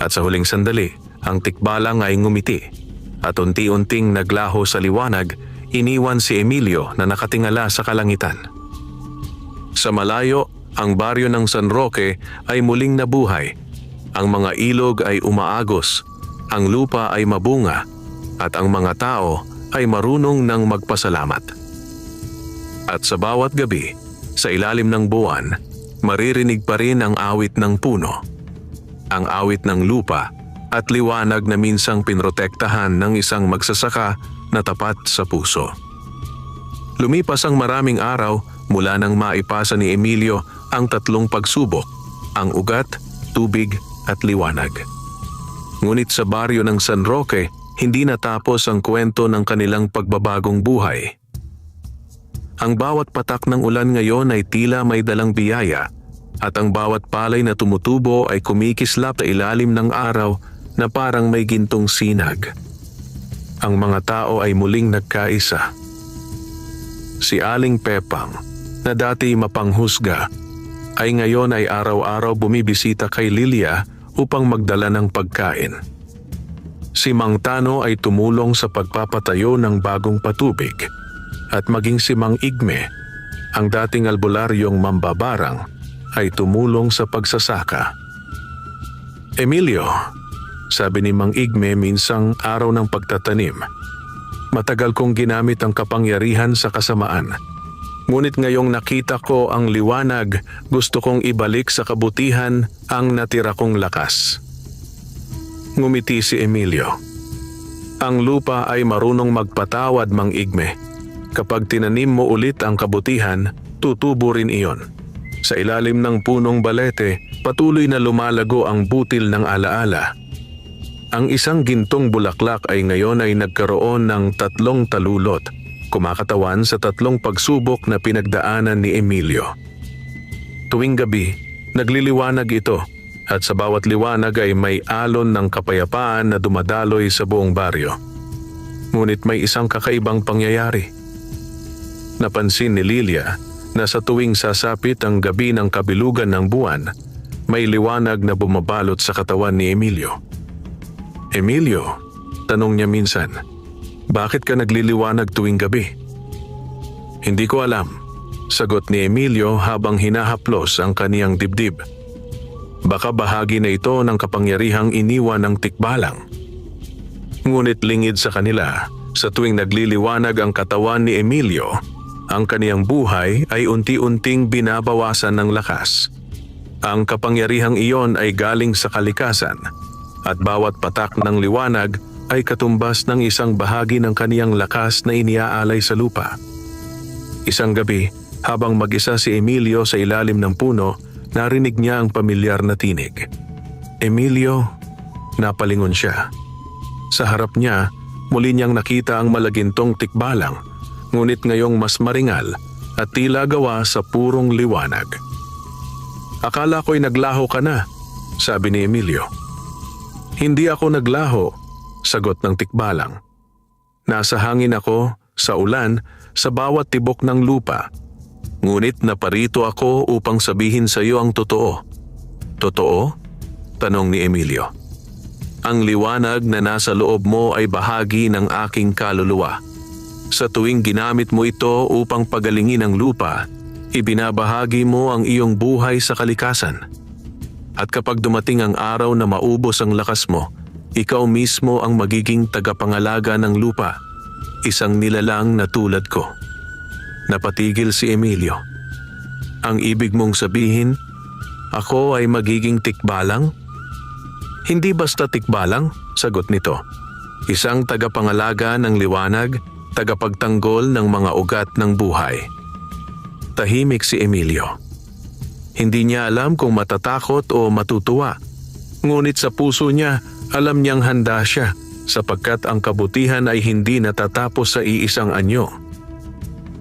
S1: At sa huling sandali, ang tikbalang ay ngumiti. At unti-unting naglaho sa liwanag, iniwan si Emilio na nakatingala sa kalangitan. Sa malayo, ang baryo ng San Roque ay muling nabuhay. Ang mga ilog ay umaagos, ang lupa ay mabunga, at ang mga tao ay marunong ng magpasalamat. At sa bawat gabi, sa ilalim ng buwan, maririnig pa rin ang awit ng puno, ang awit ng lupa, at liwanag na minsang pinrotektahan ng isang magsasaka na tapat sa puso. Lumipas ang maraming araw mula nang maipasa ni Emilio ang 3 pagsubok, ang ugat, tubig at liwanag. Ngunit sa baryo ng San Roque, hindi natapos ang kwento ng kanilang pagbabagong buhay. Ang bawat patak ng ulan ngayon ay tila may dalang biyaya, at ang bawat palay na tumutubo ay kumikislap sa ilalim ng araw na parang may gintong sinag. ang mga tao ay muling nagkaisa. Si Aling Pepang, na dati mapanghusga, ay ngayon ay araw-araw bumibisita kay Lilia upang magdala ng pagkain. Si Mang Tano ay tumulong sa pagpapatayo ng bagong patubig at maging si Mang Igme, ang dating albularyong mambabarang, ay tumulong sa pagsasaka. Emilio, sabi ni Mang Igme minsang araw ng pagtatanim, matagal kong ginamit ang kapangyarihan sa kasamaan. Ngunit ngayong nakita ko ang liwanag, gusto kong ibalik sa kabutihan ang natira kong lakas. Ngumiti si Emilio. Ang lupa ay marunong magpatawad, Mang Igme. Kapag tinanim mo ulit ang kabutihan, tutubo rin iyon. Sa ilalim ng punong balete, patuloy na lumalago ang butil ng alaala. Ang isang gintong bulaklak ay ngayon ay nagkaroon ng 3 talulot, kumakatawan sa 3 pagsubok na pinagdaanan ni Emilio. Tuwing gabi, nagliliwanag ito at sa bawat liwanag ay may alon ng kapayapaan na dumadaloy sa buong baryo. Ngunit may isang kakaibang pangyayari. Napansin ni Lilia na sa tuwing sasapit ang gabi ng kabilugan ng buwan, may liwanag na bumabalot sa katawan ni Emilio. Emilio, tanong niya minsan, bakit ka nagliliwanag tuwing gabi? Hindi ko alam, sagot ni Emilio habang hinahaplos ang kaniyang dibdib. Baka bahagi na ito ng kapangyarihang iniwan ng tikbalang. Ngunit lingid sa kanila, sa tuwing nagliliwanag ang katawan ni Emilio, ang kaniyang buhay ay unti-unting binabawasan ng lakas. Ang kapangyarihang iyon ay galing sa kalikasan at bawat patak ng liwanag ay katumbas ng isang bahagi ng kaniyang lakas na iniaalay sa lupa. Isang gabi, habang mag-isa si Emilio sa ilalim ng puno, narinig niya ang pamilyar na tinig. Emilio, napalingon siya. Sa harap niya, muli niyang nakita ang malagintong tikbalang, ngunit ngayong mas maringal at tila gawa sa purong liwanag. Akala ko'y naglaho ka na, sabi ni Emilio. Hindi ako naglaho, sagot ng tikbalang. Nasa hangin ako, sa ulan, sa bawat tibok ng lupa. Ngunit naparito ako upang sabihin sa iyo ang totoo. Totoo? Tanong ni Emilio. Ang liwanag na nasa loob mo ay bahagi ng aking kaluluwa. Sa tuwing ginamit mo ito upang pagalingin ang lupa, ibinabahagi mo ang iyong buhay sa kalikasan. At kapag dumating ang araw na maubos ang lakas mo, ikaw mismo ang magiging tagapangalaga ng lupa, isang nilalang na tulad ko. Napatigil si Emilio. Ang ibig mong sabihin, ako ay magiging tikbalang? Hindi basta tikbalang, sagot nito. Isang tagapangalaga ng liwanag, tagapagtanggol ng mga ugat ng buhay. Tahimik si Emilio. Hindi niya alam kung matatakot o matutuwa. Ngunit sa puso niya, alam niyang handa siya sapagkat ang kabutihan ay hindi natatapos sa iisang anyo.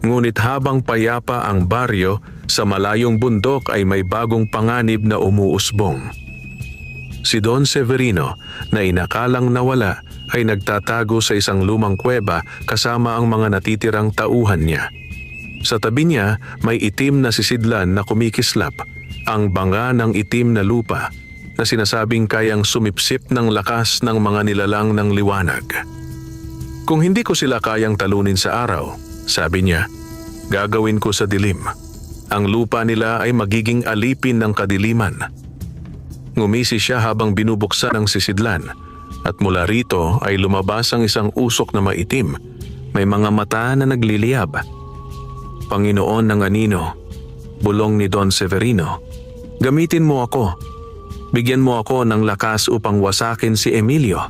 S1: Ngunit habang payapa ang baryo, sa malayong bundok ay may bagong panganib na umuusbong. Si Don Severino, na inakalang nawala, ay nagtatago sa isang lumang kuweba kasama ang mga natitirang tauhan niya. Sa tabi niya may itim na sisidlan na kumikislap, ang banga ng itim na lupa na sinasabing kayang sumipsip ng lakas ng mga nilalang ng liwanag. Kung hindi ko sila kayang talunin sa araw, sabi niya, gagawin ko sa dilim. Ang lupa nila ay magiging alipin ng kadiliman. Ngumisi siya habang binubuksan ang sisidlan at mula rito ay lumabas ang isang usok na maitim, may mga mata na nagliliyab. Panginoon ng anino, bulong ni Don Severino, gamitin mo ako. Bigyan mo ako ng lakas upang wasakin si Emilio.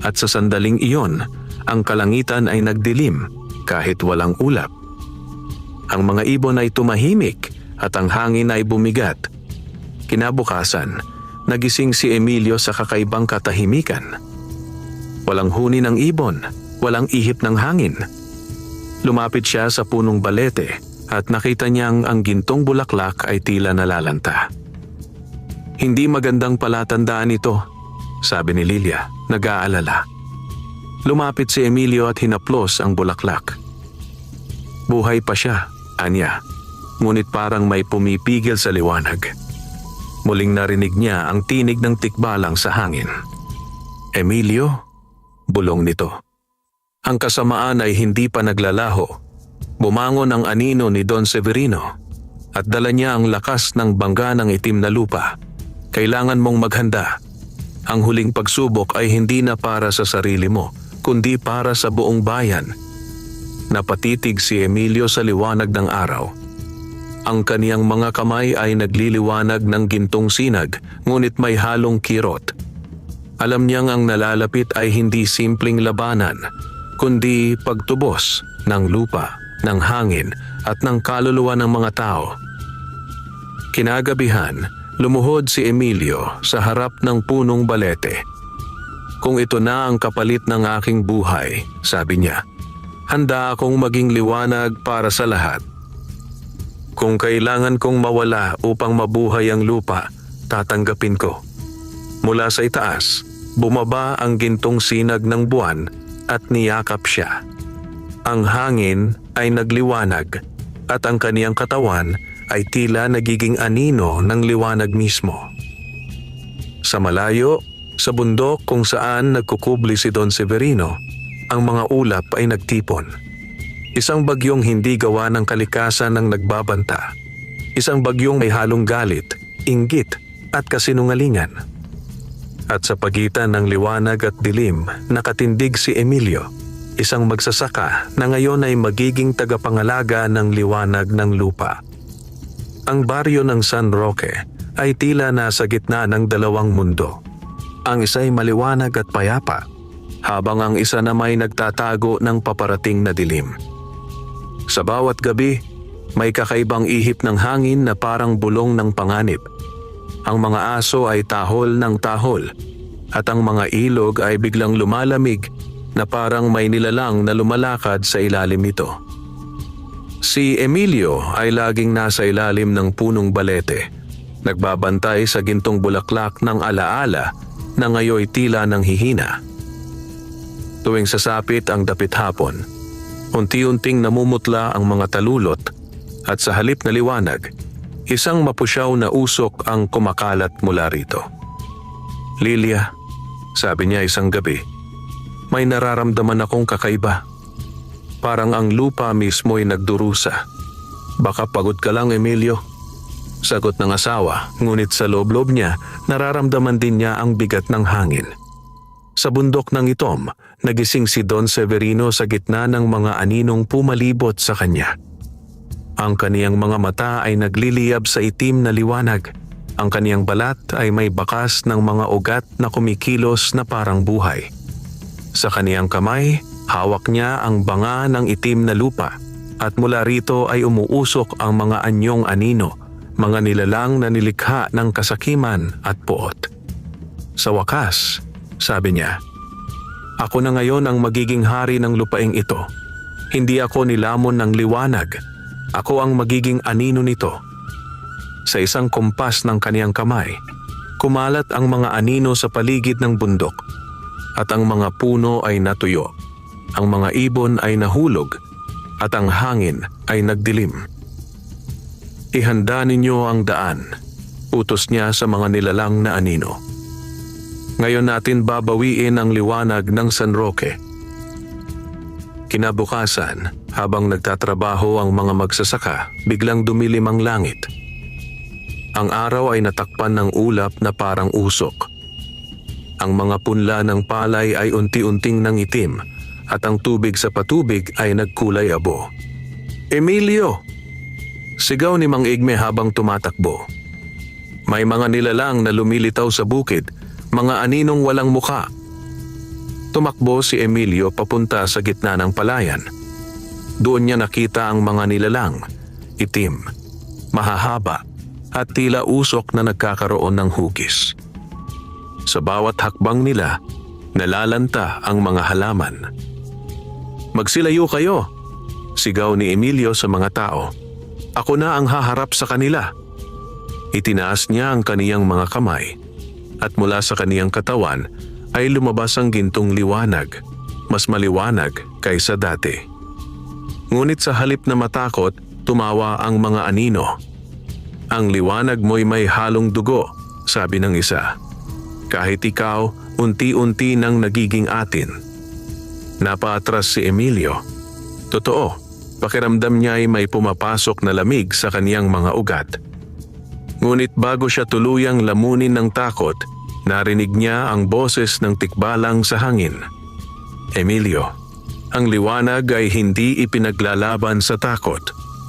S1: At sa sandaling iyon, ang kalangitan ay nagdilim kahit walang ulap. Ang mga ibon ay tumahimik at ang hangin ay bumigat. Kinabukasan, nagising si Emilio sa kakaibang katahimikan. Walang huni ng ibon, walang ihip ng hangin. Lumapit siya sa punong balete at nakita niyang ang gintong bulaklak ay tila nalalanta. Hindi magandang palatandaan ito, sabi ni Lilia, nag-aalala. Lumapit si Emilio at hinaplos ang bulaklak. Buhay pa siya, anya. Ngunit parang may pumipigil sa liwanag. Muling narinig niya ang tinig ng tikbalang sa hangin. Emilio, bulong nito. Ang kasamaan ay hindi pa naglalaho. Bumangon ang anino ni Don Severino at dala niya ang lakas ng bangga ng itim na lupa. Kailangan mong maghanda. Ang huling pagsubok ay hindi na para sa sarili mo, kundi para sa buong bayan. Napatitig si Emilio sa liwanag ng araw. Ang kaniyang mga kamay ay nagliliwanag ng gintong sinag, ngunit may halong kirot. Alam niyang ang nalalapit ay hindi simpleng labanan, kundi pagtubos ng lupa, ng hangin at ng kaluluwa ng mga tao. Kinagabihan, lumuhod si Emilio sa harap ng punong balete. Kung ito na ang kapalit ng aking buhay, sabi niya, handa akong maging liwanag para sa lahat. Kung kailangan kong mawala upang mabuhay ang lupa, tatanggapin ko. Mula sa itaas, bumaba ang gintong sinag ng buwan at niyakap siya. Ang hangin ay nagliwanag at ang kaniyang katawan ay tila nagiging anino ng liwanag mismo. Sa malayo, sa bundok kung saan nagkukubli si Don Severino, ang mga ulap ay nagtipon. Isang bagyong hindi gawa ng kalikasan ng nagbabanta. Isang bagyong may halong galit, inggit at kasinungalingan. At sa pagitan ng liwanag at dilim, nakatindig si Emilio, isang magsasaka na ngayon ay magiging tagapangalaga ng liwanag ng lupa. Ang baryo ng San Roque ay tila nasa gitna ng dalawang mundo. Ang isa ay maliwanag at payapa, habang ang isa na may nagtatago ng paparating na dilim. Sa bawat gabi, may kakaibang ihip ng hangin na parang bulong ng panganib. Ang mga aso ay tahol ng tahol at ang mga ilog ay biglang lumalamig na parang may nilalang na lumalakad sa ilalim nito. Si Emilio ay laging nasa ilalim ng punong balete, nagbabantay sa gintong bulaklak ng alaala na ngayoy tila ng hihina. Tuwing sasapit ang dapit hapon, unti-unting namumutla ang mga talulot at sa halip na liwanag, isang mapusyaw na usok ang kumakalat mula rito. Lilia, sabi niya isang gabi, may nararamdaman akong kakaiba. Parang ang lupa mismo ay nagdurusa. Baka pagod ka lang, Emilio. Sagot ng asawa, ngunit sa loob-loob niya, nararamdaman din niya ang bigat ng hangin. Sa bundok ng itom, nagising si Don Severino sa gitna ng mga aninong pumalibot sa kanya. Ang kaniyang mga mata ay nagliliyab sa itim na liwanag. Ang kaniyang balat ay may bakas ng mga ugat na kumikilos na parang buhay. Sa kaniyang kamay, hawak niya ang banga ng itim na lupa at mula rito ay umuusok ang mga anyong anino, mga nilalang na nilikha ng kasakiman at puot. Sa wakas, sabi niya, ako na ngayon ang magiging hari ng lupaing ito. Hindi ako nilamon ng liwanag. Ako ang magiging anino nito. Sa isang kumpas ng kaniyang kamay, kumalat ang mga anino sa paligid ng bundok at ang mga puno ay natuyo. Ang mga ibon ay nahulog at ang hangin ay nagdilim. Ihanda ninyo ang daan, utos niya sa mga nilalang na anino. Ngayon natin babawiin ang liwanag ng San Roque. Kinabukasan, habang nagtatrabaho ang mga magsasaka, biglang dumilim ang langit. Ang araw ay natakpan ng ulap na parang usok. Ang mga punla ng palay ay unti-unting nangitim at ang tubig sa patubig ay nagkulay abo. Emilio! Sigaw ni Mang Igme habang tumatakbo. May mga nilalang na lumilitaw sa bukid, mga aninong walang muka. Tumakbo si Emilio papunta sa gitna ng palayan. Doon niya nakita ang mga nilalang, itim, mahahaba at tila usok na nagkakaroon ng hugis. Sa bawat hakbang nila, nalalanta ang mga halaman. Magsilayo kayo, sigaw ni Emilio sa mga tao. Ako na ang haharap sa kanila. Itinaas niya ang kaniyang mga kamay at mula sa kaniyang katawan ay lumabas ang gintong liwanag. mas maliwanag kaysa dati. Ngunit sa halip na matakot, tumawa ang mga anino. Ang liwanag mo'y may halong dugo, sabi ng isa. Kahit ikaw, unti-unti nang nagiging atin. Napaatras si Emilio. Totoo, pakiramdam niya ay may pumapasok na lamig sa kaniyang mga ugat. Ngunit bago siya tuluyang lamunin ng takot, narinig niya ang boses ng tikbalang sa hangin. Emilio, ang liwanag ay hindi ipinaglalaban sa takot.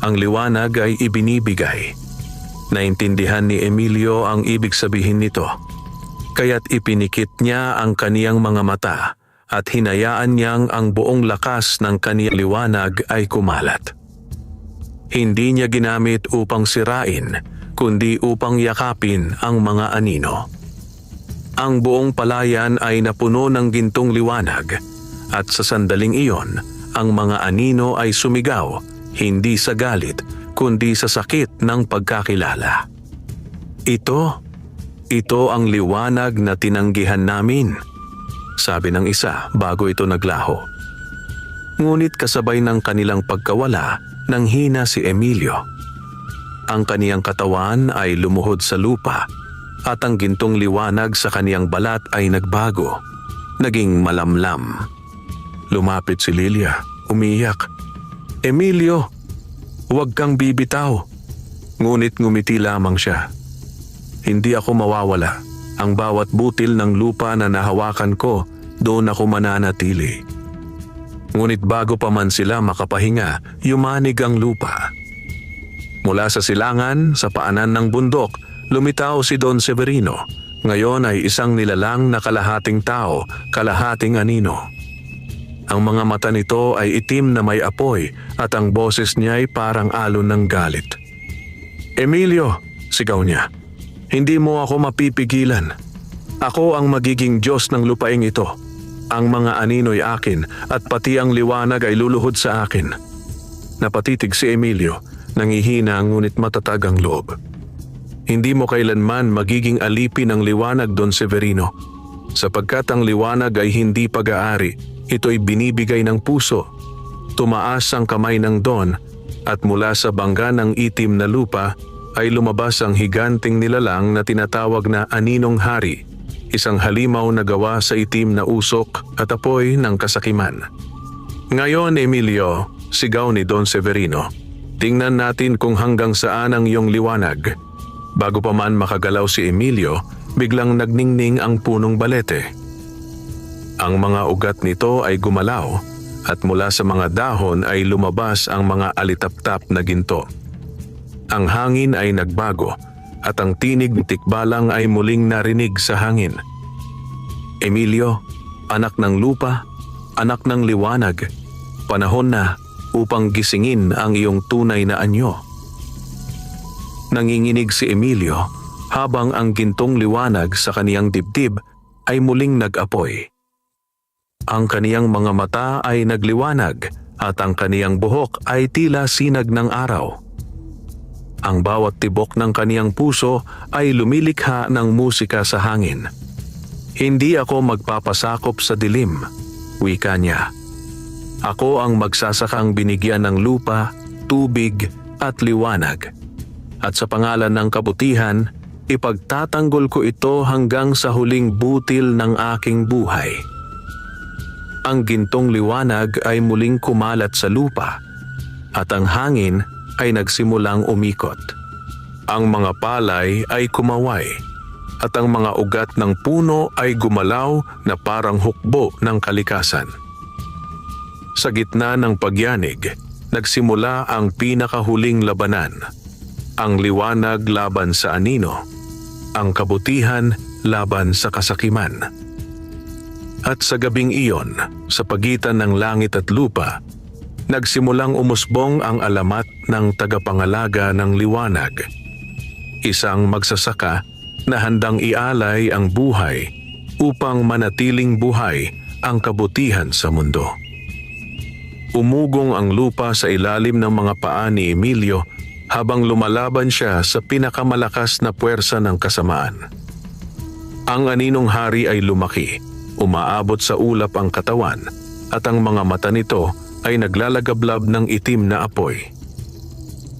S1: Ang liwanag ay ibinibigay. Naintindihan ni Emilio ang ibig sabihin nito. Kaya't ipinikit niya ang kaniyang mga mata at hinayaan niyang ang buong lakas ng kaniyang liwanag ay kumalat. Hindi niya ginamit upang sirain, kundi upang yakapin ang mga anino. Ang buong palayan ay napuno ng gintong liwanag at sa sandaling iyon, ang mga anino ay sumigaw, hindi sa galit, kundi sa sakit ng pagkakilala. Ito ang liwanag na tinanggihan namin, sabi ng isa bago ito naglaho. Ngunit kasabay ng kanilang pagkawala, nanghina si Emilio. Ang kaniyang katawan ay lumuhod sa lupa at ang gintong liwanag sa kaniyang balat ay nagbago, naging malamlam. Lumapit si Lilia, umiyak. Emilio, huwag kang bibitaw. Ngunit ngumiti lamang siya. Hindi ako mawawala. Ang bawat butil ng lupa na nahawakan ko, doon ako mananatili. Ngunit bago pa man sila makapahinga, yumanig ang lupa. Mula sa silangan, sa paanan ng bundok, lumitaw si Don Severino. Ngayon ay isang nilalang na kalahating tao, kalahating anino. Ang mga mata nito ay itim na may apoy at ang boses niya ay parang alon ng galit. Emilio, sigaw niya. Hindi mo ako mapipigilan. Ako ang magiging Diyos ng lupaing ito. Ang mga anino'y akin at pati ang liwanag ay luluhod sa akin. Napatitig si Emilio, nangihina ngunit matatag ang loob. Hindi mo kailanman magiging alipin ng liwanag, Don Severino. Sapagkat ang liwanag ay hindi pag-aari, ito'y binibigay ng puso. Tumaas ang kamay ng Don at mula sa bangga ng itim na lupa, ay lumabas ang higanting nilalang na tinatawag na Aninong Hari, isang halimaw na gawa sa itim na usok at apoy ng kasakiman. Ngayon, Emilio, sigaw ni Don Severino, tingnan natin kung hanggang saan ang iyong liwanag. Bago pa man makagalaw si Emilio, biglang nagningning ang punong balete. Ang mga ugat nito ay gumalaw at mula sa mga dahon ay lumabas ang mga alitaptap na ginto. Ang hangin ay nagbago at ang tinig ng tikbalang ay muling narinig sa hangin. Emilio, anak ng lupa, anak ng liwanag, panahon na upang gisingin ang iyong tunay na anyo. Nanginginig si Emilio habang ang gintong liwanag sa kaniyang dibdib ay muling nag-apoy. Ang kaniyang mga mata ay nagliwanag at ang kaniyang buhok ay tila sinag ng araw. Ang bawat tibok ng kaniyang puso ay lumilikha ng musika sa hangin. Hindi ako magpapasakop sa dilim, wika niya. Ako ang magsasakang binigyan ng lupa, tubig at liwanag. At sa pangalan ng kabutihan, ipagtatanggol ko ito hanggang sa huling butil ng aking buhay. Ang gintong liwanag ay muling kumalat sa lupa at ang hangin ay nagsimulang umikot. Ang mga palay ay kumaway at ang mga ugat ng puno ay gumalaw na parang hukbo ng kalikasan. Sa gitna ng pagyanig, nagsimula ang pinakahuling labanan. Ang liwanag laban sa anino, ang kabutihan laban sa kasakiman. At sa gabing iyon, sa pagitan ng langit at lupa, nagsimulang umusbong ang alamat ng tagapangalaga ng liwanag. Isang magsasaka na handang ialay ang buhay upang manatiling buhay ang kabutihan sa mundo. Umugong ang lupa sa ilalim ng mga paa ni Emilio habang lumalaban siya sa pinakamalakas na puwersa ng kasamaan. Ang Aninong Hari ay lumaki, umaabot sa ulap ang katawan at ang mga mata nito ay naglalagablab ng itim na apoy.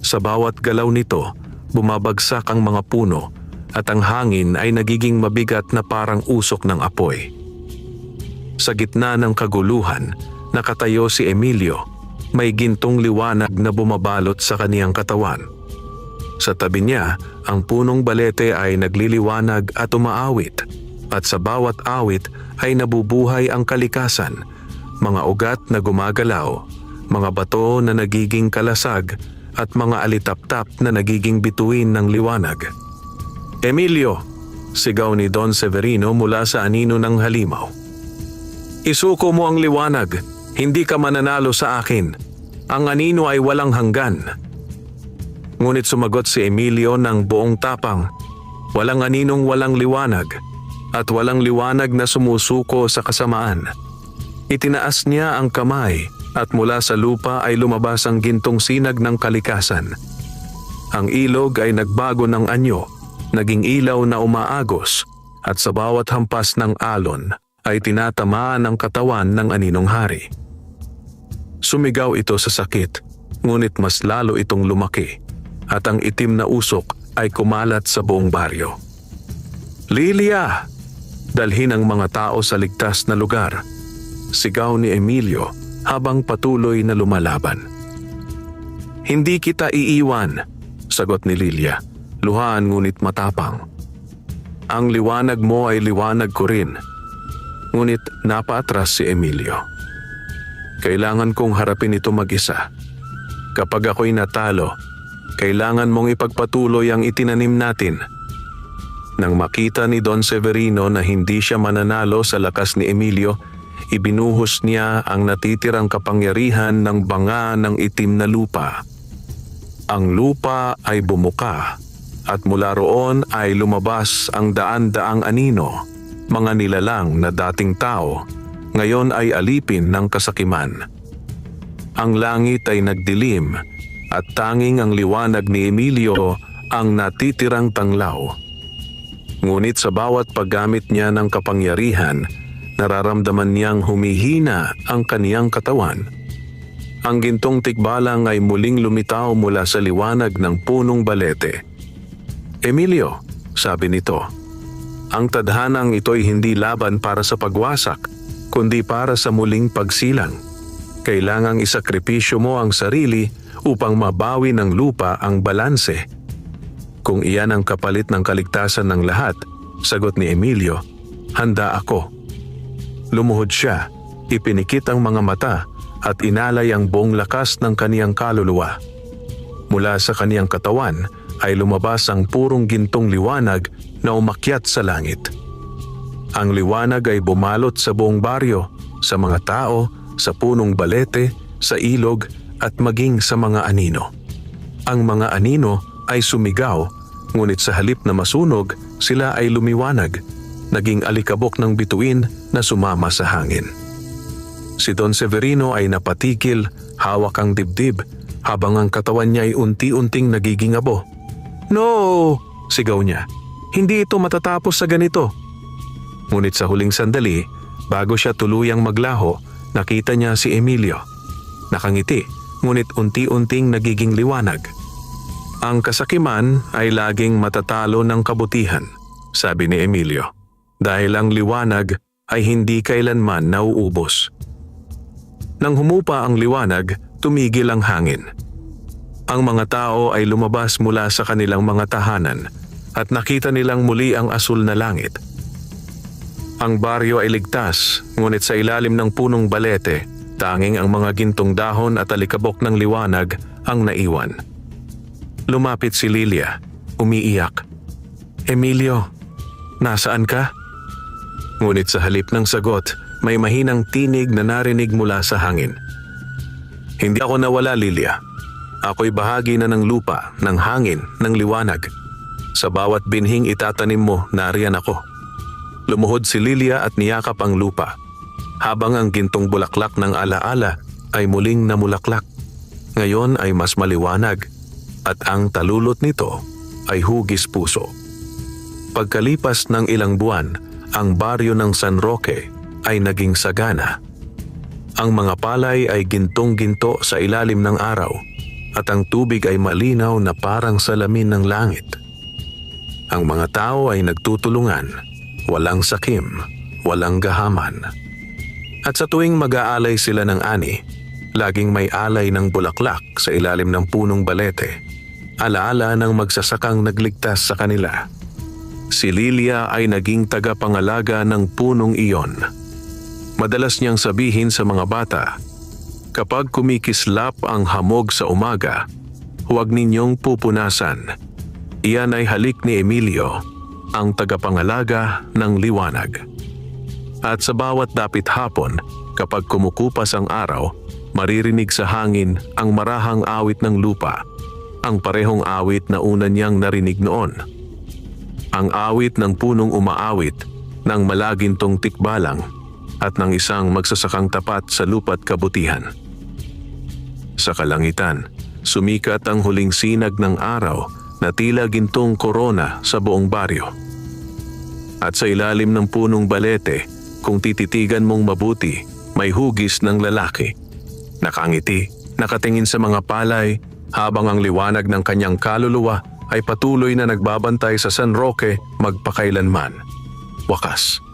S1: Sa bawat galaw nito, bumabagsak ang mga puno at ang hangin ay nagiging mabigat na parang usok ng apoy. Sa gitna ng kaguluhan, nakatayo si Emilio, may gintong liwanag na bumabalot sa kaniyang katawan. Sa tabi niya, ang punong balete ay nagliliwanag at umaawit, at sa bawat awit ay nabubuhay ang kalikasan, mga ugat na gumagalaw, mga bato na nagiging kalasag, at mga alitaptap na nagiging bituin ng liwanag. "Emilio!" sigaw ni Don Severino mula sa anino ng halimaw. "Isuko mo ang liwanag, hindi ka mananalo sa akin. Ang anino ay walang hanggan." Ngunit sumagot si Emilio ng buong tapang, "Walang aninong walang liwanag, at walang liwanag na sumusuko sa kasamaan." Itinaas niya ang kamay at mula sa lupa ay lumabas ang gintong sinag ng kalikasan. Ang ilog ay nagbago ng anyo, naging ilaw na umaagos, at sa bawat hampas ng alon ay tinatamaan ang katawan ng aninong hari. Sumigaw ito sa sakit, ngunit mas lalo itong lumaki, at ang itim na usok ay kumalat sa buong baryo. "Lilia! Dalhin ang mga tao sa ligtas na lugar," sigaw ni Emilio habang patuloy na lumalaban. "Hindi kita iiwan," sagot ni Lilia, luhaan ngunit matapang. "Ang liwanag mo ay liwanag ko rin." Ngunit napaatras si Emilio. "Kailangan kong harapin ito mag-isa. Kapag ako'y natalo, kailangan mong ipagpatuloy ang itinanim natin." Nang makita ni Don Severino na hindi siya mananalo sa lakas ni Emilio, ibinuhos niya ang natitirang kapangyarihan ng banga ng itim na lupa. Ang lupa ay bumuka at mula roon ay lumabas ang daan-daang anino, mga nilalang na dating tao, ngayon ay alipin ng kasakiman. Ang langit ay nagdilim at tanging ang liwanag ni Emilio ang natitirang tanglaw. Ngunit sa bawat paggamit niya ng kapangyarihan, nararamdaman niyang humihina ang kaniyang katawan. Ang gintong tikbalang ay muling lumitaw mula sa liwanag ng punong balete. "Emilio," sabi nito, "ang tadhanang ito'y hindi laban para sa pagwasak, kundi para sa muling pagsilang. Kailangang isakripisyo mo ang sarili upang mabawi ng lupa ang balanse." "Kung iyan ang kapalit ng kaligtasan ng lahat," sagot ni Emilio, "handa ako." Lumuhod siya, ipinikit ang mga mata at inalay ang buong lakas ng kaniyang kaluluwa. Mula sa kaniyang katawan ay lumabas ang purong gintong liwanag na umakyat sa langit. Ang liwanag ay bumalot sa buong baryo, sa mga tao, sa punong balete, sa ilog at maging sa mga anino. Ang mga anino ay sumigaw, ngunit sa halip na masunog, sila ay lumiwanag, naging alikabok ng bituin na sumama sa hangin. Si Don Severino ay napatigil, hawak ang dibdib, habang ang katawan niya ay unti-unting nagiging abo. "No!" sigaw niya. "Hindi ito matatapos sa ganito." Ngunit sa huling sandali, bago siya tuluyang maglaho, nakita niya si Emilio. Nakangiti, ngunit unti-unting nagiging liwanag. "Ang kasakiman ay laging matatalo ng kabutihan," sabi ni Emilio, "dahil ang liwanag ay hindi kailanman nauubos." Nang humupa ang liwanag, tumigil ang hangin. Ang mga tao ay lumabas mula sa kanilang mga tahanan at nakita nilang muli ang asul na langit. Ang baryo ay ligtas, ngunit sa ilalim ng punong balete, tanging ang mga gintong dahon at alikabok ng liwanag ang naiwan. Lumapit si Lilia, umiiyak. "Emilio, nasaan ka?" Ngunit sa halip ng sagot, may mahinang tinig na narinig mula sa hangin. "Hindi ako nawala, Lilia. Ako'y bahagi na ng lupa, ng hangin, ng liwanag. Sa bawat binhing itatanim mo, nariyan ako." Lumuhod si Lilia at niyakap ang lupa, habang ang gintong bulaklak ng alaala ay muling namulaklak. Ngayon ay mas maliwanag, at ang talulot nito ay hugis puso. Pagkalipas ng ilang buwan, ang baryo ng San Roque ay naging sagana. Ang mga palay ay gintong-ginto sa ilalim ng araw at ang tubig ay malinaw na parang salamin ng langit. Ang mga tao ay nagtutulungan, walang sakim, walang gahaman. At sa tuwing mag-aalay sila ng ani, laging may alay ng bulaklak sa ilalim ng punong balete, alaala ng magsasakang nagligtas sa kanila. Si Lilia ay naging tagapangalaga ng punong iyon. Madalas niyang sabihin sa mga bata, kapag kumikislap ang hamog sa umaga, huwag ninyong pupunasan. Iyan ay halik ni Emilio, ang tagapangalaga ng liwanag. At sa bawat dapit hapon, kapag kumukupas ang araw, maririnig sa hangin ang marahang awit ng lupa, ang parehong awit na una niyang narinig noon. Ang awit ng punong umaawit, ng malagintong tikbalang, at ng isang magsasakang tapat sa lupa't kabutihan. Sa kalangitan, sumikat ang huling sinag ng araw na tila gintong korona sa buong baryo. At sa ilalim ng punong balete, kung tititigan mong mabuti, may hugis ng lalaki. Nakangiti, nakatingin sa mga palay, habang ang liwanag ng kanyang kaluluwa ay patuloy na nagbabantay sa San Roque magpakailanman. Wakas,